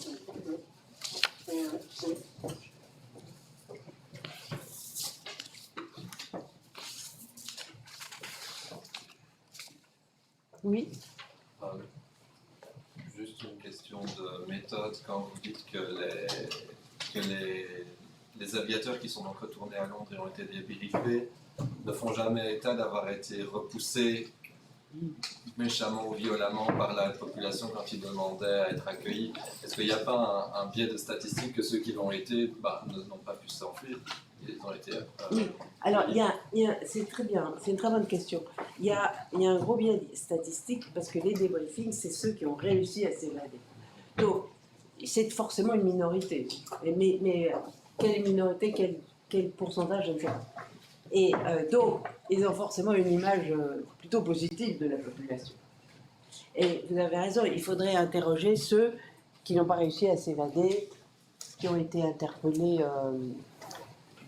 Oui. Juste une question de méthode. Quand vous dites que les aviateurs qui sont donc retournés à Londres et ont été débériffés ne font jamais état d'avoir été repoussés méchamment ou violemment par la population quand ils demandaient à être accueillis. Est-ce qu'il n'y a pas un biais de statistique que ceux qui l'ont été n'ont pas pu s'enfuir? Ils ont été, Oui. Alors, c'est très bien, c'est une très bonne question. Il y a un gros biais statistique parce que les débriefings, c'est ceux qui ont réussi à s'évader. Donc, c'est forcément une minorité. Mais quelle minorité, quel pourcentage, je ne sais pas. Et donc, ils ont forcément une image plutôt positive de la population. Et vous avez raison, il faudrait interroger ceux qui n'ont pas réussi à s'évader, qui ont été interpellés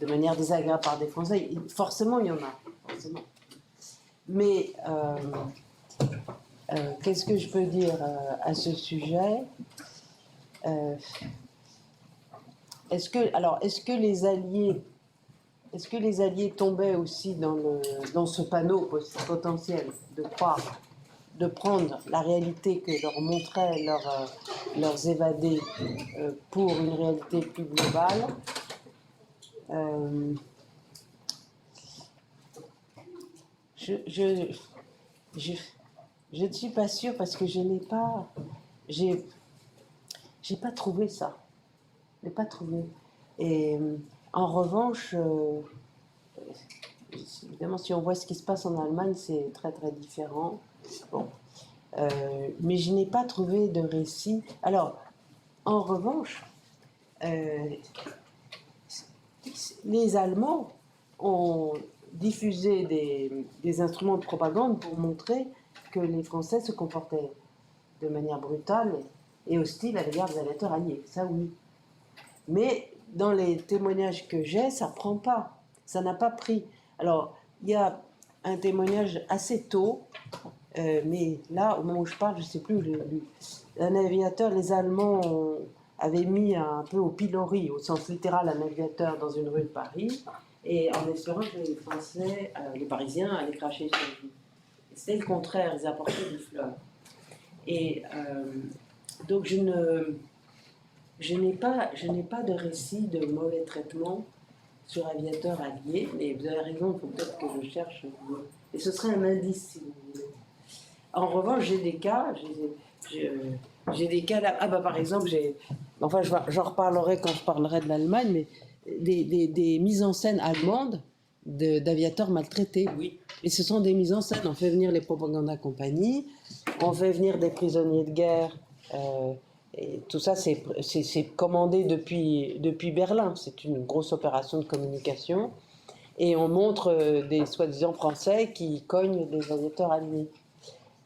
de manière désagréable par des Français. Forcément, il y en a. Forcément. Mais qu'est-ce que je peux dire à ce sujet? Est-ce que les Alliés tombaient aussi dans ce panneau potentiel de croire de prendre la réalité que leur montraient leurs évadés pour une réalité plus globale. Je ne suis pas sûre parce que j'ai pas trouvé ça. Je n'ai pas trouvé. Et en revanche, évidemment, si on voit ce qui se passe en Allemagne, c'est très très différent. Bon. Mais je n'ai pas trouvé de récit. Alors, en revanche, les Allemands ont diffusé des instruments de propagande pour montrer que les Français se comportaient de manière brutale et hostile à l'égard des aviateurs alliés. Ça, oui. Mais dans les témoignages que j'ai, ça ne prend pas. Ça n'a pas pris. Alors, il y a un témoignage assez tôt, mais là, au moment où je parle, je ne sais plus, un aviateur, les Allemands avaient mis un peu au pilori, au sens littéral, un aviateur dans une rue de Paris, et en espérant que les Français, les Parisiens, allaient cracher sur lui. C'était le contraire, ils apportaient des fleurs. Et donc, je n'ai pas de récit de mauvais traitement sur aviateurs alliés, mais vous avez raison, il faut peut-être que je cherche. Et ce serait un indice, si vous voulez. En revanche, j'ai des cas, j'ai des cas là. Ah bah par exemple, enfin j'en reparlerai quand je parlerai de l'Allemagne, mais des mises en scène allemandes d'aviateurs maltraités. Oui. Et ce sont des mises en scène. On fait venir les Propaganda Company, on fait venir des prisonniers de guerre. Et tout ça, c'est commandé depuis Berlin. C'est une grosse opération de communication. Et on montre des soi-disant Français qui cognent des aviateurs alliés.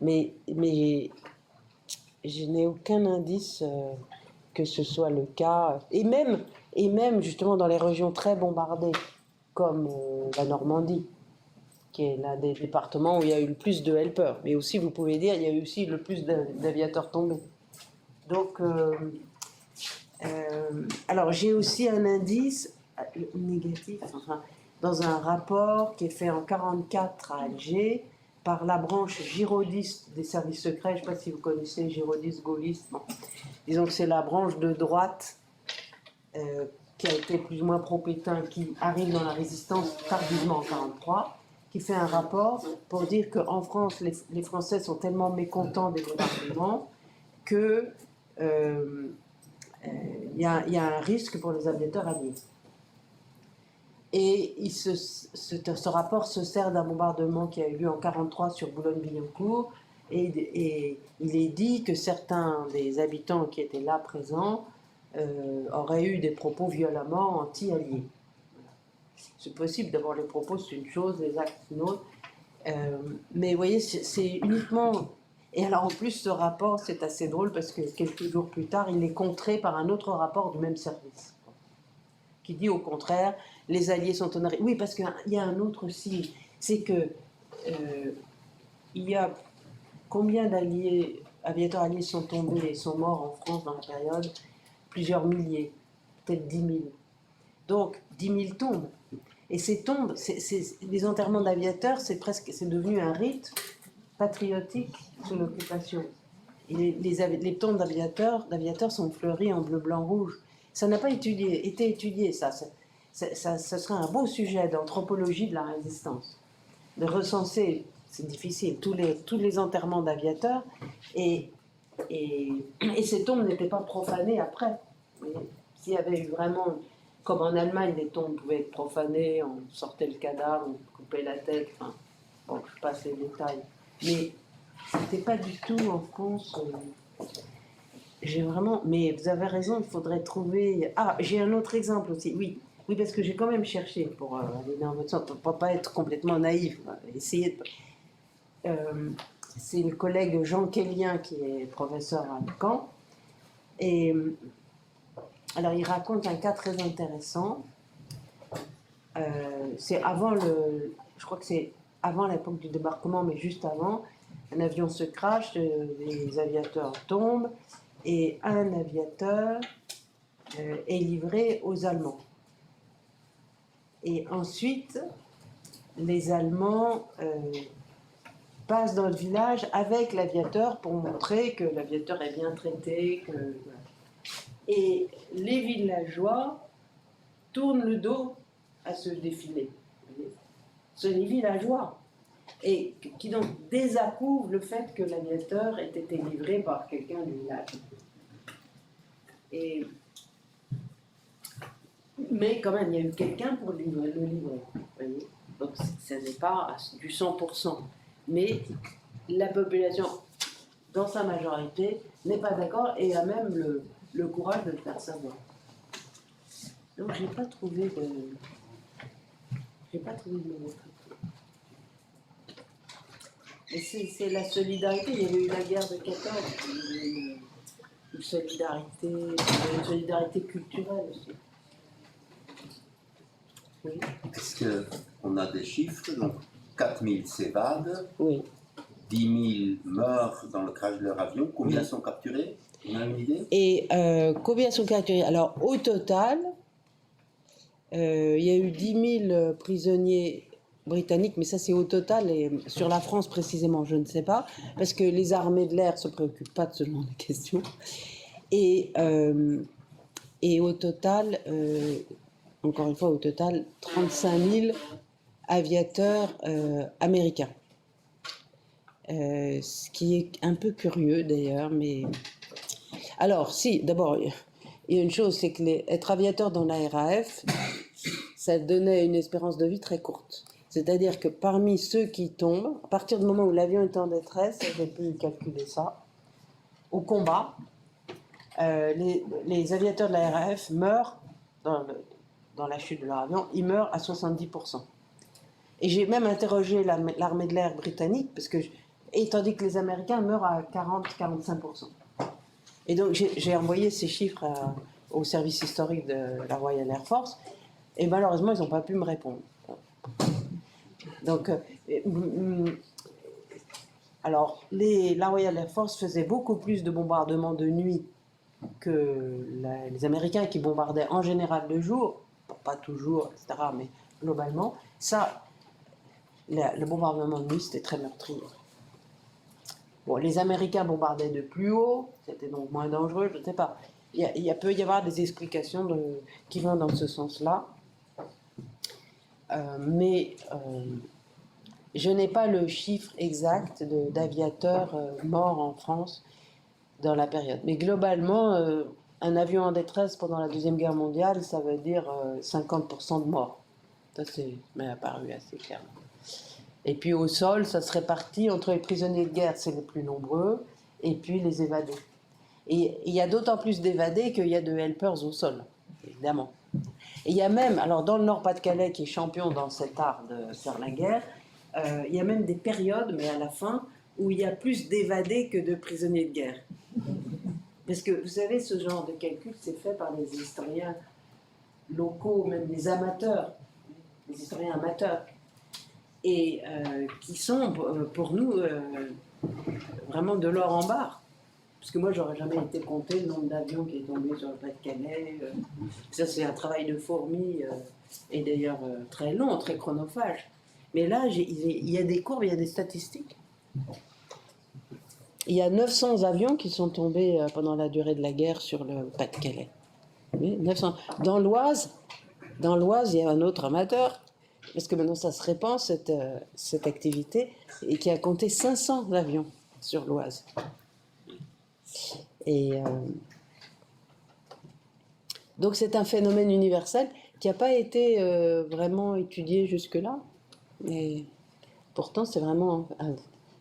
Mais je n'ai aucun indice que ce soit le cas. Et même justement dans les régions très bombardées, comme la Normandie, qui est l'un des départements où il y a eu le plus de helpers. Mais aussi, vous pouvez dire, il y a eu aussi le plus d'aviateurs tombés. Donc, alors j'ai aussi un indice négatif, enfin, dans un rapport qui est fait en 1944 à Alger par la branche girodiste des services secrets. Je ne sais pas si vous connaissez girodiste, gaulliste. Bon. Disons que c'est la branche de droite qui a été plus ou moins pro-Pétain, qui arrive dans la résistance tardivement en 1943, qui fait un rapport pour dire qu'en France, les Français sont tellement mécontents des bombardements que il y a un risque pour les aviateurs alliés. Et ce rapport se sert d'un bombardement qui a eu lieu en 1943 sur Boulogne-Billancourt, et il est dit que certains des habitants qui étaient là présents auraient eu des propos violemment anti-alliés. C'est possible, d'abord les propos c'est une chose, les actes c'est une autre, mais vous voyez, c'est uniquement... Et alors en plus ce rapport c'est assez drôle parce que quelques jours plus tard il est contré par un autre rapport du même service qui dit au contraire les alliés sont honorés. Oui, parce qu'il y a un autre signe, c'est que il y a combien aviateurs alliés sont tombés et sont morts en France dans la période? Plusieurs milliers, peut-être 10 000. Donc 10 000 tombes. Et ces tombes, les enterrements d'aviateurs, c'est devenu un rite patriotique sous l'occupation. Et les tombes d'aviateurs sont fleuries en bleu, blanc, rouge. Ça n'a pas été étudié, ça. Ça serait un beau sujet d'anthropologie de la résistance. De recenser, c'est difficile, tous les enterrements d'aviateurs. Et ces tombes n'étaient pas profanées après. S'il y avait eu vraiment... Comme en Allemagne, les tombes pouvaient être profanées, on sortait le cadavre, on coupait la tête, enfin, bon, je passe les détails. Mais c'était pas du tout en France. Mais vous avez raison, il faudrait trouver. Ah, j'ai un autre exemple aussi. Oui, parce que j'ai quand même cherché pour aller dans votre sens, pour pas être complètement naïf, essayer de. C'est le collègue Jean Kellien qui est professeur à Caen. Et alors, il raconte un cas très intéressant. C'est avant je crois que c'est avant l'époque du débarquement, mais juste avant. Un avion se crache, les aviateurs tombent, et un aviateur est livré aux Allemands. Et ensuite, les Allemands passe dans le village avec l'aviateur pour montrer que l'aviateur est bien traité. Voilà. Et les villageois tournent le dos à ce défilé. Ce sont les villageois. Et qui donc désapprouvent le fait que l'aviateur ait été livré par quelqu'un du village. Mais quand même, il y a eu quelqu'un pour le livrer. Voyez, donc ce n'est pas du 100%. Mais la population, dans sa majorité, n'est pas d'accord et a même le courage de le faire savoir. Donc j'ai pas trouvé de nouveau traité. Et c'est la solidarité. Il y avait eu la guerre de 14, il y avait une solidarité culturelle aussi. Oui. Est-ce qu'on a des chiffres? Donc 4000 s'évadent, Oui. 10 000 meurent dans le crash de leur avion. Combien sont capturés? On a une idée? Et combien sont capturés? Alors au total, il y a eu 10 000 prisonniers britanniques, mais ça c'est au total, et sur la France précisément, je ne sais pas, parce que les armées de l'air ne se préoccupent pas de ce genre de questions. Et au total, encore une fois, au total, 35 000 aviateurs américains. Ce qui est un peu curieux d'ailleurs, mais... Alors, si, d'abord, il y a une chose, c'est que être aviateur dans la RAF, ça donnait une espérance de vie très courte. C'est-à-dire que parmi ceux qui tombent, à partir du moment où l'avion est en détresse, j'ai pu calculer ça, au combat, les aviateurs de la RAF meurent, dans la chute de leur avion, ils meurent à 70%. Et j'ai même interrogé l'armée de l'air britannique, et tandis que les Américains meurent à 40-45%. Et donc j'ai envoyé ces chiffres au service historique de la Royal Air Force, et malheureusement ils n'ont pas pu me répondre. Donc, alors, la Royal Air Force faisait beaucoup plus de bombardements de nuit que les Américains qui bombardaient en général de jour, pas toujours, etc., mais globalement. Ça, le bombardement de nuit, c'était très meurtrier. Bon, les Américains bombardaient de plus haut, c'était donc moins dangereux, je ne sais pas. Il peut y avoir des explications qui vont dans ce sens-là. Mais je n'ai pas le chiffre exact d'aviateurs morts en France dans la période. Mais globalement, un avion en détresse pendant la Deuxième Guerre mondiale, ça veut dire 50% de morts. Ça, m'est apparu assez clairement. Et puis au sol, ça se répartit entre les prisonniers de guerre, c'est les plus nombreux, et puis les évadés. Et il y a d'autant plus d'évadés qu'il y a de helpers au sol, évidemment. Et il y a même, alors dans le Nord-Pas-de-Calais, qui est champion dans cet art de faire la guerre, il y a même des périodes, mais à la fin, où il y a plus d'évadés que de prisonniers de guerre. Parce que, vous savez, ce genre de calcul, c'est fait par les historiens locaux, même les amateurs, les historiens amateurs, et qui sont, pour nous, vraiment de l'or en barre. Parce que moi, j'aurais jamais été compté le nombre d'avions qui est tombé sur le Pas-de-Calais. Ça, c'est un travail de fourmi, et d'ailleurs très long, très chronophage. Mais là, il y a des courbes, il y a des statistiques. Il y a 900 avions qui sont tombés pendant la durée de la guerre sur le Pas-de-Calais. Oui, 900. Dans l'Oise, il y a un autre amateur, parce que maintenant ça se répand, cette activité, et qui a compté 500 avions sur l'Oise. Et donc c'est un phénomène universel qui n'a pas été vraiment étudié jusque-là, mais pourtant c'est vraiment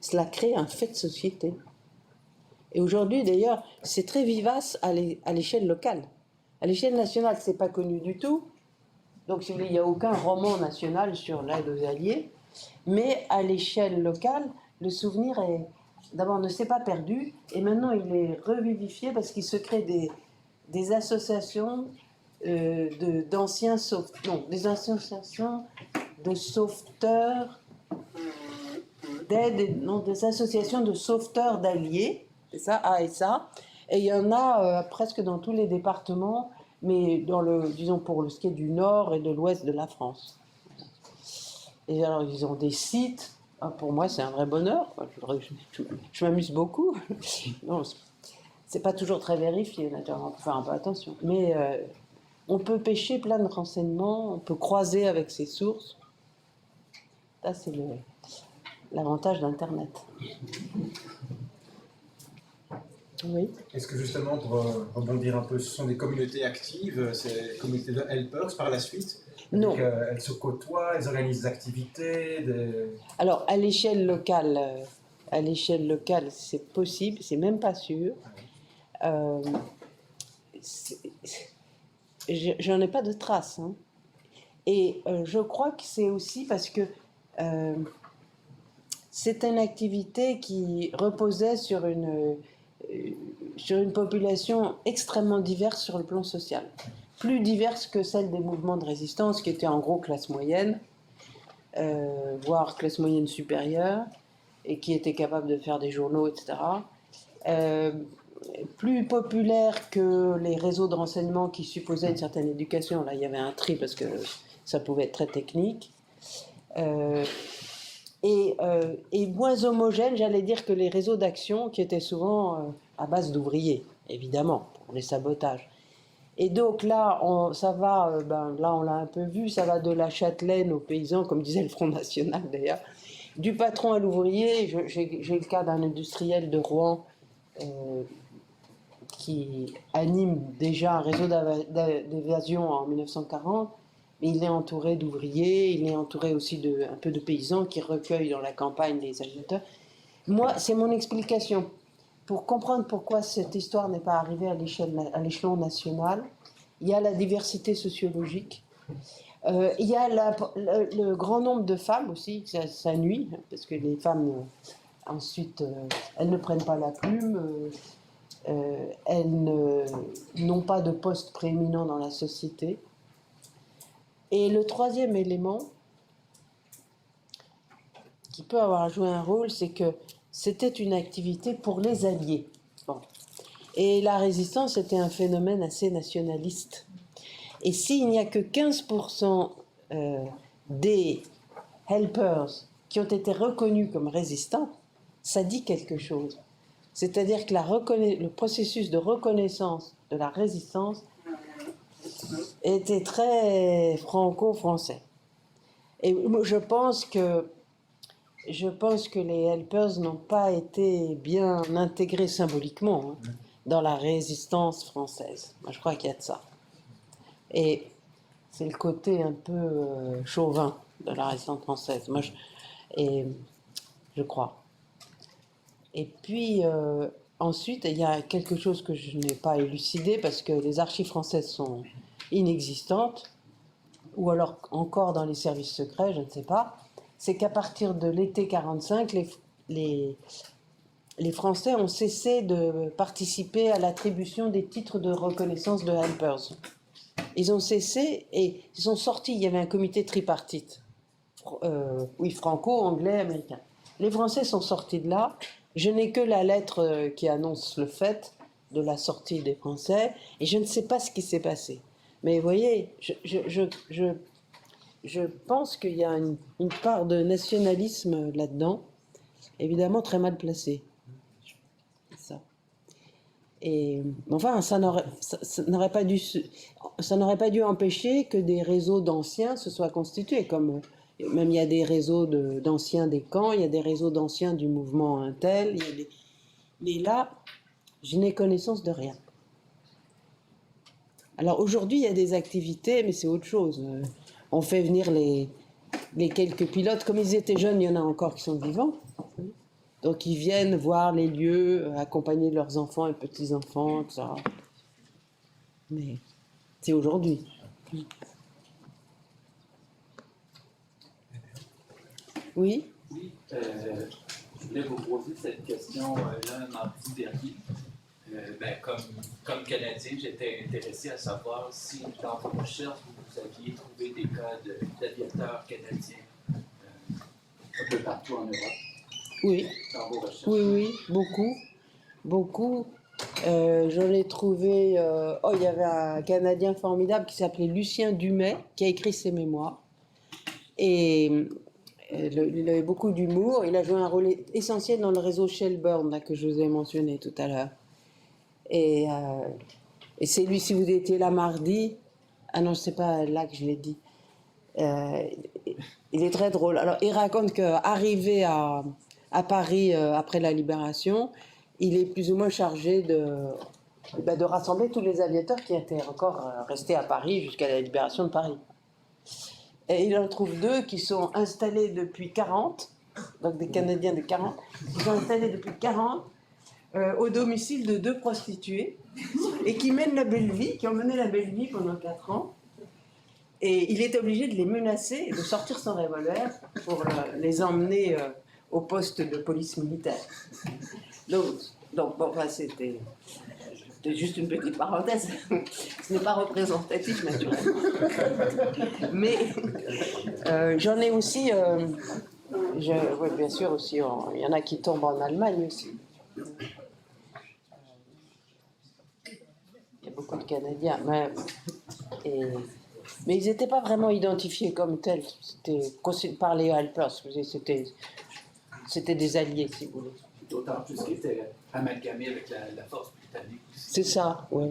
cela crée un fait de société. Et aujourd'hui d'ailleurs c'est très vivace à l'échelle locale. À l'échelle nationale c'est pas connu du tout, donc si vous voulez il n'y a aucun roman national sur l'aide aux Alliés, mais à l'échelle locale le souvenir est d'abord ne s'est pas perdu, et maintenant il est revivifié parce qu'il se crée des associations d'anciens des associations de sauveteurs d'aide, des associations de sauveteurs d'alliés, c'est ça, ASA, et il y en a presque dans tous les départements, mais disons pour ce qui est du nord et de l'ouest de la France. Et alors ils ont des sites Ah, pour moi, c'est un vrai bonheur, quoi. Je m'amuse beaucoup. Non, c'est pas toujours très vérifié, naturellement, on peut faire un peu attention. Mais on peut pêcher plein de renseignements, on peut croiser avec ses sources. Ça, c'est l'avantage d'Internet. Oui. Est-ce que justement, pour rebondir un peu, ce sont des communautés actives, c'est des communautés de helpers par la suite? Non. Donc, elles se côtoient, elles organisent des activités. Alors, à l'échelle locale, c'est possible, c'est même pas sûr. J'en ai pas de traces. Hein. Et je crois que c'est aussi parce que c'est une activité qui reposait sur une population extrêmement diverse sur le plan social. Plus diverse que celle des mouvements de résistance qui étaient en gros classe moyenne, voire classe moyenne supérieure, et qui étaient capables de faire des journaux, etc. Plus populaire que les réseaux de renseignement qui supposaient une certaine éducation. Là, il y avait un tri parce que ça pouvait être très technique. Et moins homogène, j'allais dire, que les réseaux d'action qui étaient souvent à base d'ouvriers, évidemment, pour les sabotages. Et donc là, là on l'a un peu vu, ça va de la châtelaine aux paysans, comme disait le Front National d'ailleurs, du patron à l'ouvrier. J'ai le cas d'un industriel de Rouen qui anime déjà un réseau d'évasion en 1940. Mais il est entouré d'ouvriers, il est entouré aussi un peu de paysans qui recueillent dans la campagne les agiteurs. Moi, c'est mon explication. Pour comprendre pourquoi cette histoire n'est pas arrivée à l'échelon national, il y a la diversité sociologique, il y a le grand nombre de femmes aussi, ça nuit, parce que les femmes, ensuite, elles ne prennent pas la plume, elles n'ont pas de poste prééminent dans la société. Et le troisième élément qui peut avoir joué un rôle, c'est que c'était une activité pour les Alliés. Bon. Et la résistance était un phénomène assez nationaliste. Et s'il n'y a que 15% des helpers qui ont été reconnus comme résistants, ça dit quelque chose. C'est-à-dire que le processus de reconnaissance de la résistance était très franco-français. Et je pense que les helpers n'ont pas été bien intégrés symboliquement dans la résistance française. Moi, je crois qu'il y a de ça. Et c'est le côté un peu chauvin de la résistance française. Moi, je crois. Et puis, ensuite, il y a quelque chose que je n'ai pas élucidé parce que les archives françaises sont inexistantes, ou alors encore dans les services secrets, je ne sais pas. C'est qu'à partir de l'été 1945, les Français ont cessé de participer à l'attribution des titres de reconnaissance de helpers. Ils ont cessé et ils sont sortis. Il y avait un comité tripartite. Franco, anglais, américain. Les Français sont sortis de là. Je n'ai que la lettre qui annonce le fait de la sortie des Français et je ne sais pas ce qui s'est passé. Mais vous voyez, je pense qu'il y a une part de nationalisme là-dedans, évidemment très mal placée. Ça. Et enfin, ça n'aurait pas dû empêcher que des réseaux d'anciens se soient constitués, comme même il y a des réseaux d'anciens des camps, il y a des réseaux d'anciens du mouvement Intel, mais là, je n'ai connaissance de rien. Alors aujourd'hui, il y a des activités, mais c'est autre chose. On fait venir les quelques pilotes. Comme ils étaient jeunes, il y en a encore qui sont vivants. Donc ils viennent voir les lieux, accompagner leurs enfants et petits-enfants, tout ça. Mais c'est aujourd'hui. Oui. Oui, je voulais vous poser cette question-là mardi dernier. Comme Canadien, j'étais intéressé à savoir si dans vos recherches, vous aviez trouvé des cas d'aviateurs canadiens un peu partout en Europe. Oui. Dans vos recherches. Oui, beaucoup. J'en ai trouvé. Il y avait un Canadien formidable qui s'appelait Lucien Dumais, qui a écrit ses mémoires. Et Il avait beaucoup d'humour. Il a joué un rôle essentiel dans le réseau Shelburne là, que je vous ai mentionné tout à l'heure. Et c'est lui, si vous étiez là mardi, ah non, c'est pas là que je l'ai dit. Il est très drôle. Alors, il raconte qu'arrivé à Paris après la Libération, il est plus ou moins chargé de rassembler tous les aviateurs qui étaient encore restés à Paris jusqu'à la libération de Paris. Et il en trouve 2 qui sont installés depuis 40, donc des Canadiens de 40, qui sont installés depuis 40 au domicile de 2 prostituées et qui mènent la belle vie, qui ont mené la belle vie pendant 4 ans. Et il est obligé de les menacer et de sortir son revolver pour les emmener au poste de police militaire. Donc bon, enfin, c'était juste une petite parenthèse. Ce n'est pas représentatif, naturellement. Mais j'en ai aussi... oui, bien sûr, aussi, il y en a qui tombent en Allemagne aussi. Il y a beaucoup de Canadiens. Mais ils n'étaient pas vraiment identifiés comme tels. C'était par les Alpers. C'était des alliés, si vous voulez. D'autant plus qu'ils étaient amalgamés avec la force britannique. C'est ça, oui.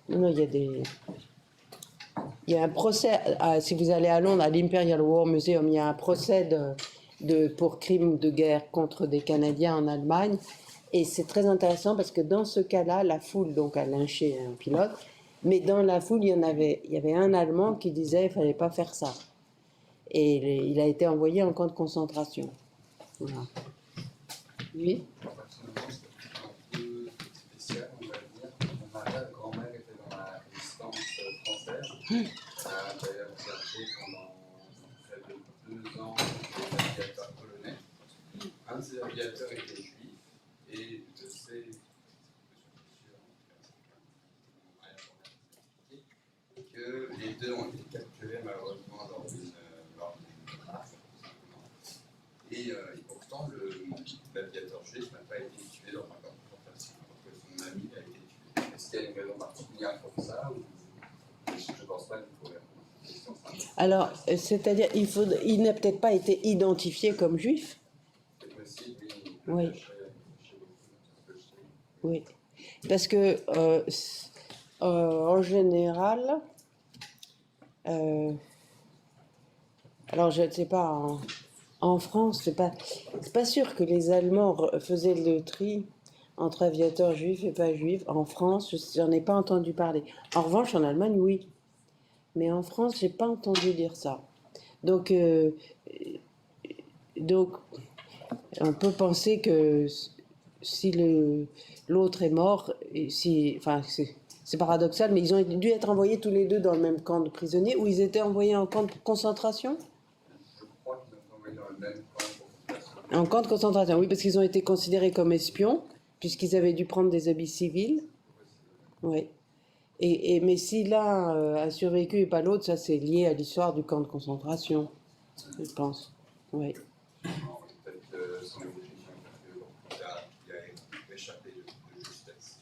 Non, il y a un procès, si vous allez à Londres, à l'Imperial War Museum, il y a un procès pour crimes de guerre contre des Canadiens en Allemagne. Et c'est très intéressant parce que dans ce cas-là, la foule donc, a lynché un pilote, mais dans la foule, il y avait un Allemand qui disait qu'il ne fallait pas faire ça. Et il a été envoyé en camp de concentration. Voilà. Oui. Personnellement, c'était un peu spécial, on va dire. Mon arrière-grand-mère était dans la résistance française. D'ailleurs, j'ai pendant près de 2 ans des aviateurs polonais. Un de ces aviateurs était juif, et je sais, que les 2 ont été capturés malheureusement lors d'une rafle. Et pourtant, l'aviateur juif n'a pas été tué dans un camp de concentration, alors que son ami a été tué. Est-ce qu'il y a une raison particulière pour ça ou... Je ne pense pas qu'il faut répondre. Alors, c'est-à-dire, il n'a peut-être pas été identifié comme juif. C'est possible, oui. Oui. Parce que, en général, alors je ne sais pas, en France, c'est pas sûr que les Allemands faisaient le tri entre aviateurs juifs et pas juifs. En France, j'en ai pas entendu parler. En revanche, en Allemagne, oui. Mais en France, j'ai pas entendu dire ça. Donc, on peut penser que si l'autre est mort, enfin, c'est paradoxal, mais ils ont dû être envoyés tous les 2 dans le même camp de prisonniers, ou ils étaient envoyés en camp de concentration ? Je crois qu'ils ont envoyé dans le même camp de concentration. En camp de concentration, oui, parce qu'ils ont été considérés comme espions, puisqu'ils avaient dû prendre des habits civils. Oui. Mais si l'un a survécu et pas l'autre, ça c'est lié à l'histoire du camp de concentration, je pense. Oui. Peut-être son évolution, parce qu'il a échappé de justesse.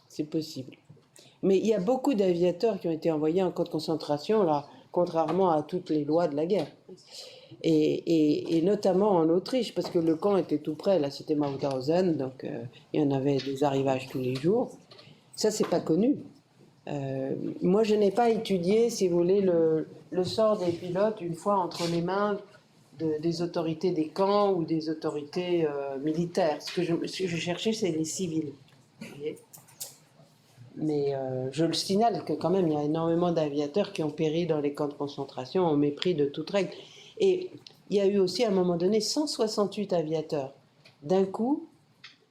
C'est possible. Mais il y a beaucoup d'aviateurs qui ont été envoyés en camp de concentration, là, contrairement à toutes les lois de la guerre. Et notamment en Autriche, parce que le camp était tout près, là c'était Mauthausen, donc il y en avait des arrivages tous les jours. Ça, c'est pas connu. Moi, je n'ai pas étudié, si vous voulez, le sort des pilotes une fois entre les mains des autorités des camps ou des autorités militaires. Ce que je cherchais, c'est les civils. Vous voyez ? Mais je le signale que quand même, il y a énormément d'aviateurs qui ont péri dans les camps de concentration au mépris de toute règle. Et il y a eu aussi à un moment donné 168 aviateurs d'un coup,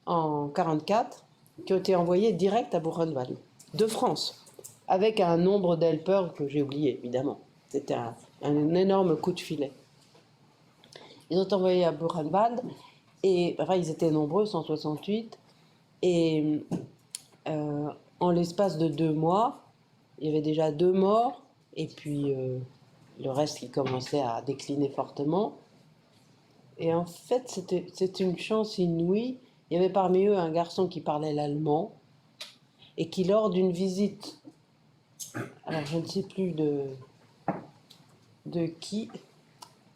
en 1944, qui ont été envoyés direct à Buchenwald, de France, avec un nombre d'helpers que j'ai oublié, évidemment. C'était un énorme coup de filet. Ils ont envoyé à Buchenwald, et enfin, ils étaient nombreux, 168, et en l'espace de 2 mois, il y avait déjà 2 morts, et puis le reste qui commençait à décliner fortement. Et en fait, c'était une chance inouïe. Il y avait parmi eux un garçon qui parlait l'allemand et qui, lors d'une visite alors je ne sais plus de qui,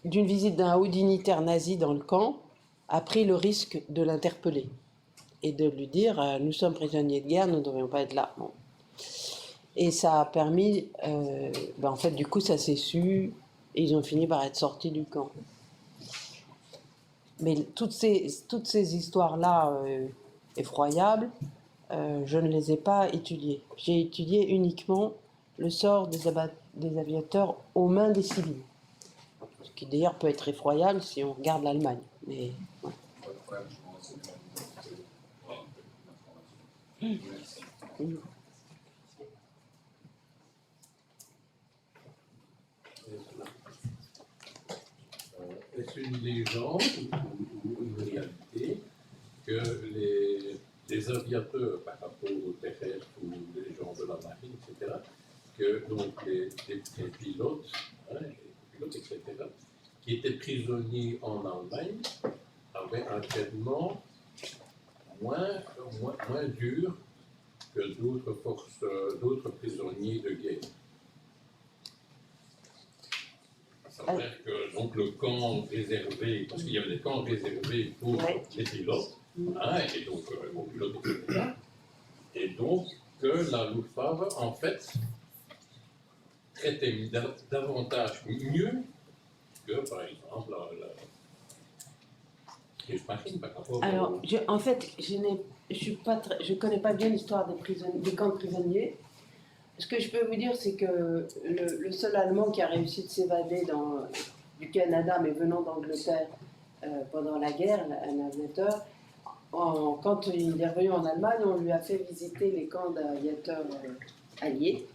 d'une visite d'un haut dignitaire nazi dans le camp, a pris le risque de l'interpeller et de lui dire nous sommes prisonniers de guerre, nous ne devrions pas être là. Bon. Et ça a permis, en fait, du coup, ça s'est su et ils ont fini par être sortis du camp. Mais toutes ces histoires-là effroyables, je ne les ai pas étudiées. J'ai étudié uniquement le sort des aviateurs aux mains des civils. Ce qui d'ailleurs peut être effroyable si on regarde l'Allemagne. Mais, ouais. Pas de problème, je pense que c'est une information. Est-ce une légende ou une réalité que les aviateurs par rapport aux terrestres ou les gens de la marine, etc., que donc les pilotes, les pilotes, etc., qui étaient prisonniers en Allemagne avaient un traitement moins dur que d'autres prisonniers de guerre. Ça veut dire que donc, le camp réservé, parce qu'il y avait des camps réservés pour les pilotes, et donc aux pilotes, etc. Et donc que la Luftwaffe, en fait, traitait davantage mieux que, par exemple, les marines par rapport Alors, en fait, je connais pas bien l'histoire des camps de prisonniers. Ce que je peux vous dire, c'est que le seul Allemand qui a réussi de s'évader du Canada, mais venant d'Angleterre pendant la guerre, un aviateur, quand il est revenu en Allemagne, on lui a fait visiter les camps d'aviateurs alliés.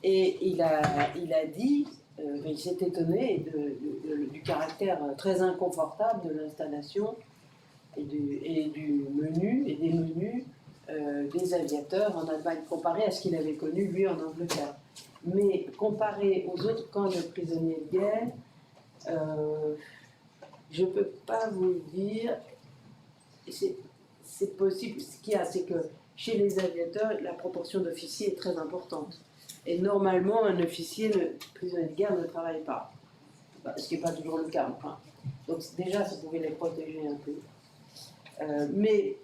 Et il a dit, il s'est étonné du caractère très inconfortable de l'installation et du menu et des menus des aviateurs en Allemagne, comparé à ce qu'il avait connu lui en Angleterre. Mais comparé aux autres camps de prisonniers de guerre, je ne peux pas vous dire, c'est possible, ce qu'il y a, c'est que chez les aviateurs, la proportion d'officiers est très importante. Et normalement, un officier prisonnier de guerre ne travaille pas. Ce qui n'est pas toujours le cas. Enfin. Donc déjà, ça pouvait les protéger un peu. Mais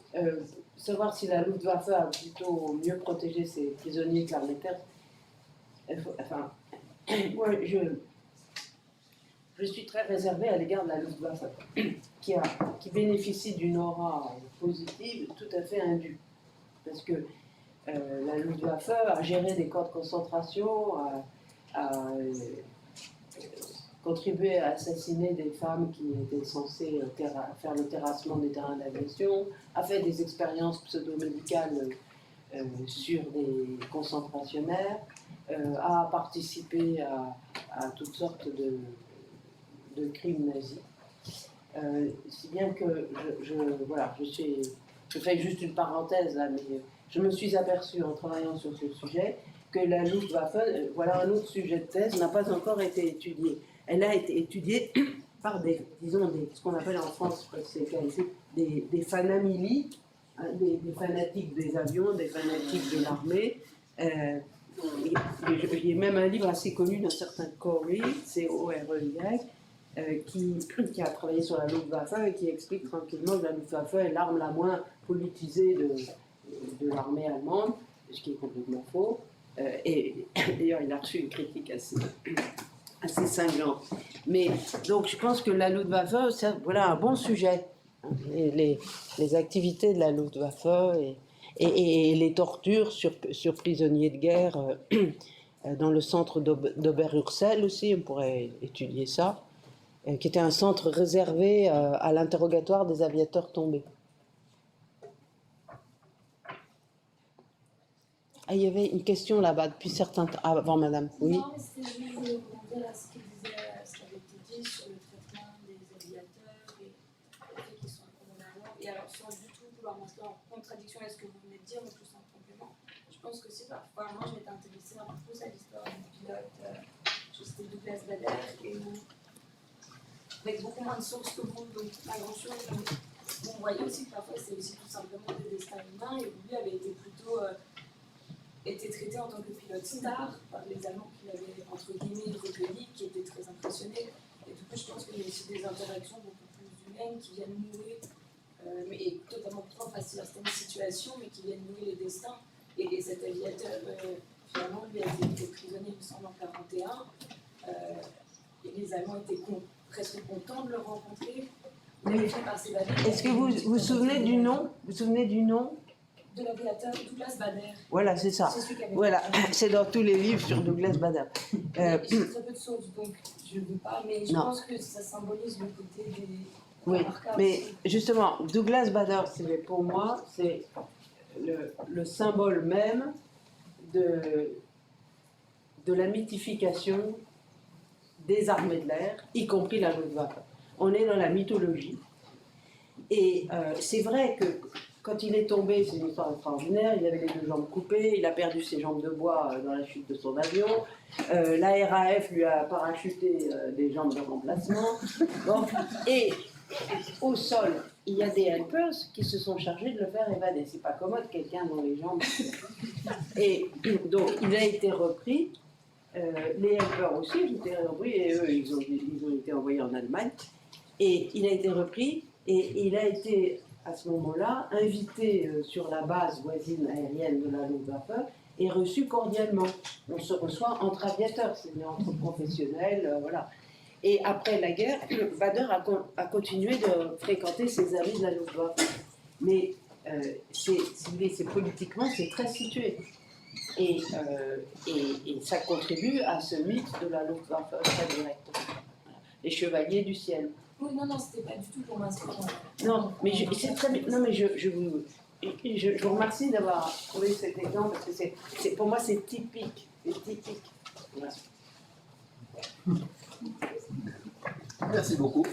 savoir si la Luftwaffe a plutôt mieux protégé ses prisonniers que l'Angleterre, enfin, moi, je suis très réservée à l'égard de la Luftwaffe, qui bénéficie d'une aura positive tout à fait indue. Parce que la Luftwaffe a géré des camps de concentration, a contribué à assassiner des femmes qui étaient censées faire le terrassement des terrains d'aviation, a fait des expériences pseudo-médicales sur des concentrationnaires, a participé à toutes sortes de crimes nazis. Si bien que je fais juste une parenthèse là, mais je me suis aperçue en travaillant sur ce sujet que la Luftwaffe, voilà un autre sujet de thèse, n'a pas encore été étudiée. Elle a été étudiée par ce qu'on appelle en France, des fanamili, des fanatiques des avions, des fanatiques de l'armée. Il y a même un livre assez connu d'un certain Corey, C-O-R-E-Y, qui a travaillé sur la Luftwaffe et qui explique tranquillement que la Luftwaffe est l'arme la moins politisée de l'armée allemande, ce qui est complètement faux. Et d'ailleurs, il a reçu une critique assez cinglante. Mais donc, je pense que la Luftwaffe, voilà un bon sujet. Les activités de la Luftwaffe et les tortures sur prisonniers de guerre dans le centre d'Oberursel aussi, on pourrait étudier ça, qui était un centre réservé à l'interrogatoire des aviateurs tombés. Ah, il y avait une question là-bas depuis certains temps. Ah, avant, madame. Oui. Non, mais c'était juste de rebondir à ce qui avait été dit sur le traitement des aviateurs et le fait qu'ils sont condamnés. Et alors, sans du tout vouloir rentrer en contradiction avec ce que vous venez de dire, mais plus en complément, je pense que c'est parfois. Moi, je m'étais intéressée un peu plus à l'histoire du pilote, c'était Douglas Bader, et avec beaucoup moins de sources que vous, donc pas grand-chose. Vous voyez aussi que parfois, c'est aussi tout simplement des destins humains, et lui avait été plutôt était traité en tant que pilote star par les Allemands qui l'avaient, entre guillemets, recueilli, qui étaient très impressionnés. Et du coup, je pense qu'il y a aussi des interactions beaucoup plus humaines qui viennent nouer, et totalement propres à certaines situations, mais qui viennent nouer les destins. Et cet aviateur, finalement, lui a été prisonnier, il me semble, en 1941. Et les Allemands étaient presque contents de le rencontrer. Est-ce que vous vous souvenez du nom? Vous vous souvenez du nom? De l'aviateur Douglas Bader. Voilà, c'est ça. C'est celui qui avait Voilà, c'est dans tous les livres sur Douglas Bader. J'ai très peu de sources, donc je ne veux pas, mais je pense que ça symbolise le côté des... Oui, mais justement, Douglas Bader, pour moi, c'est le symbole même de la mythification des armées de l'air, y compris la Luftwaffe. On est dans la mythologie. Et c'est vrai que quand il est tombé, c'est une histoire extraordinaire, il avait les 2 jambes coupées, il a perdu ses jambes de bois dans la chute de son avion, la RAF lui a parachuté des jambes de remplacement. Bon. Et au sol, il y a des helpers qui se sont chargés de le faire évader. C'est pas commode, quelqu'un dont les jambes... Et donc, il a été repris. Les helpers aussi ont été repris, et eux, ils ont été envoyés en Allemagne. Et il a été repris, et il a été, à ce moment-là, invité sur la base voisine aérienne de la Luftwaffe et reçu cordialement. On se reçoit entre aviateurs, c'est-à-dire entre professionnels, voilà. Et après la guerre, Bader a continué de fréquenter ses amis de la Luftwaffe. Mais c'est politiquement, c'est très situé. Et ça contribue à ce mythe de la Luftwaffe très directement. Les chevaliers du ciel. Oui, non, c'était pas du tout pour m'inscrire. Non, mais c'est très bien. Non, mais je vous remercie d'avoir trouvé cet exemple parce que pour moi c'est typique. C'est typique. Voilà. Merci beaucoup.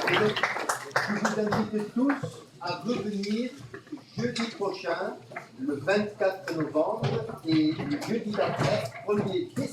Je vous invite tous à revenir jeudi prochain, le 24 novembre, et le jeudi d'après, 1er décembre.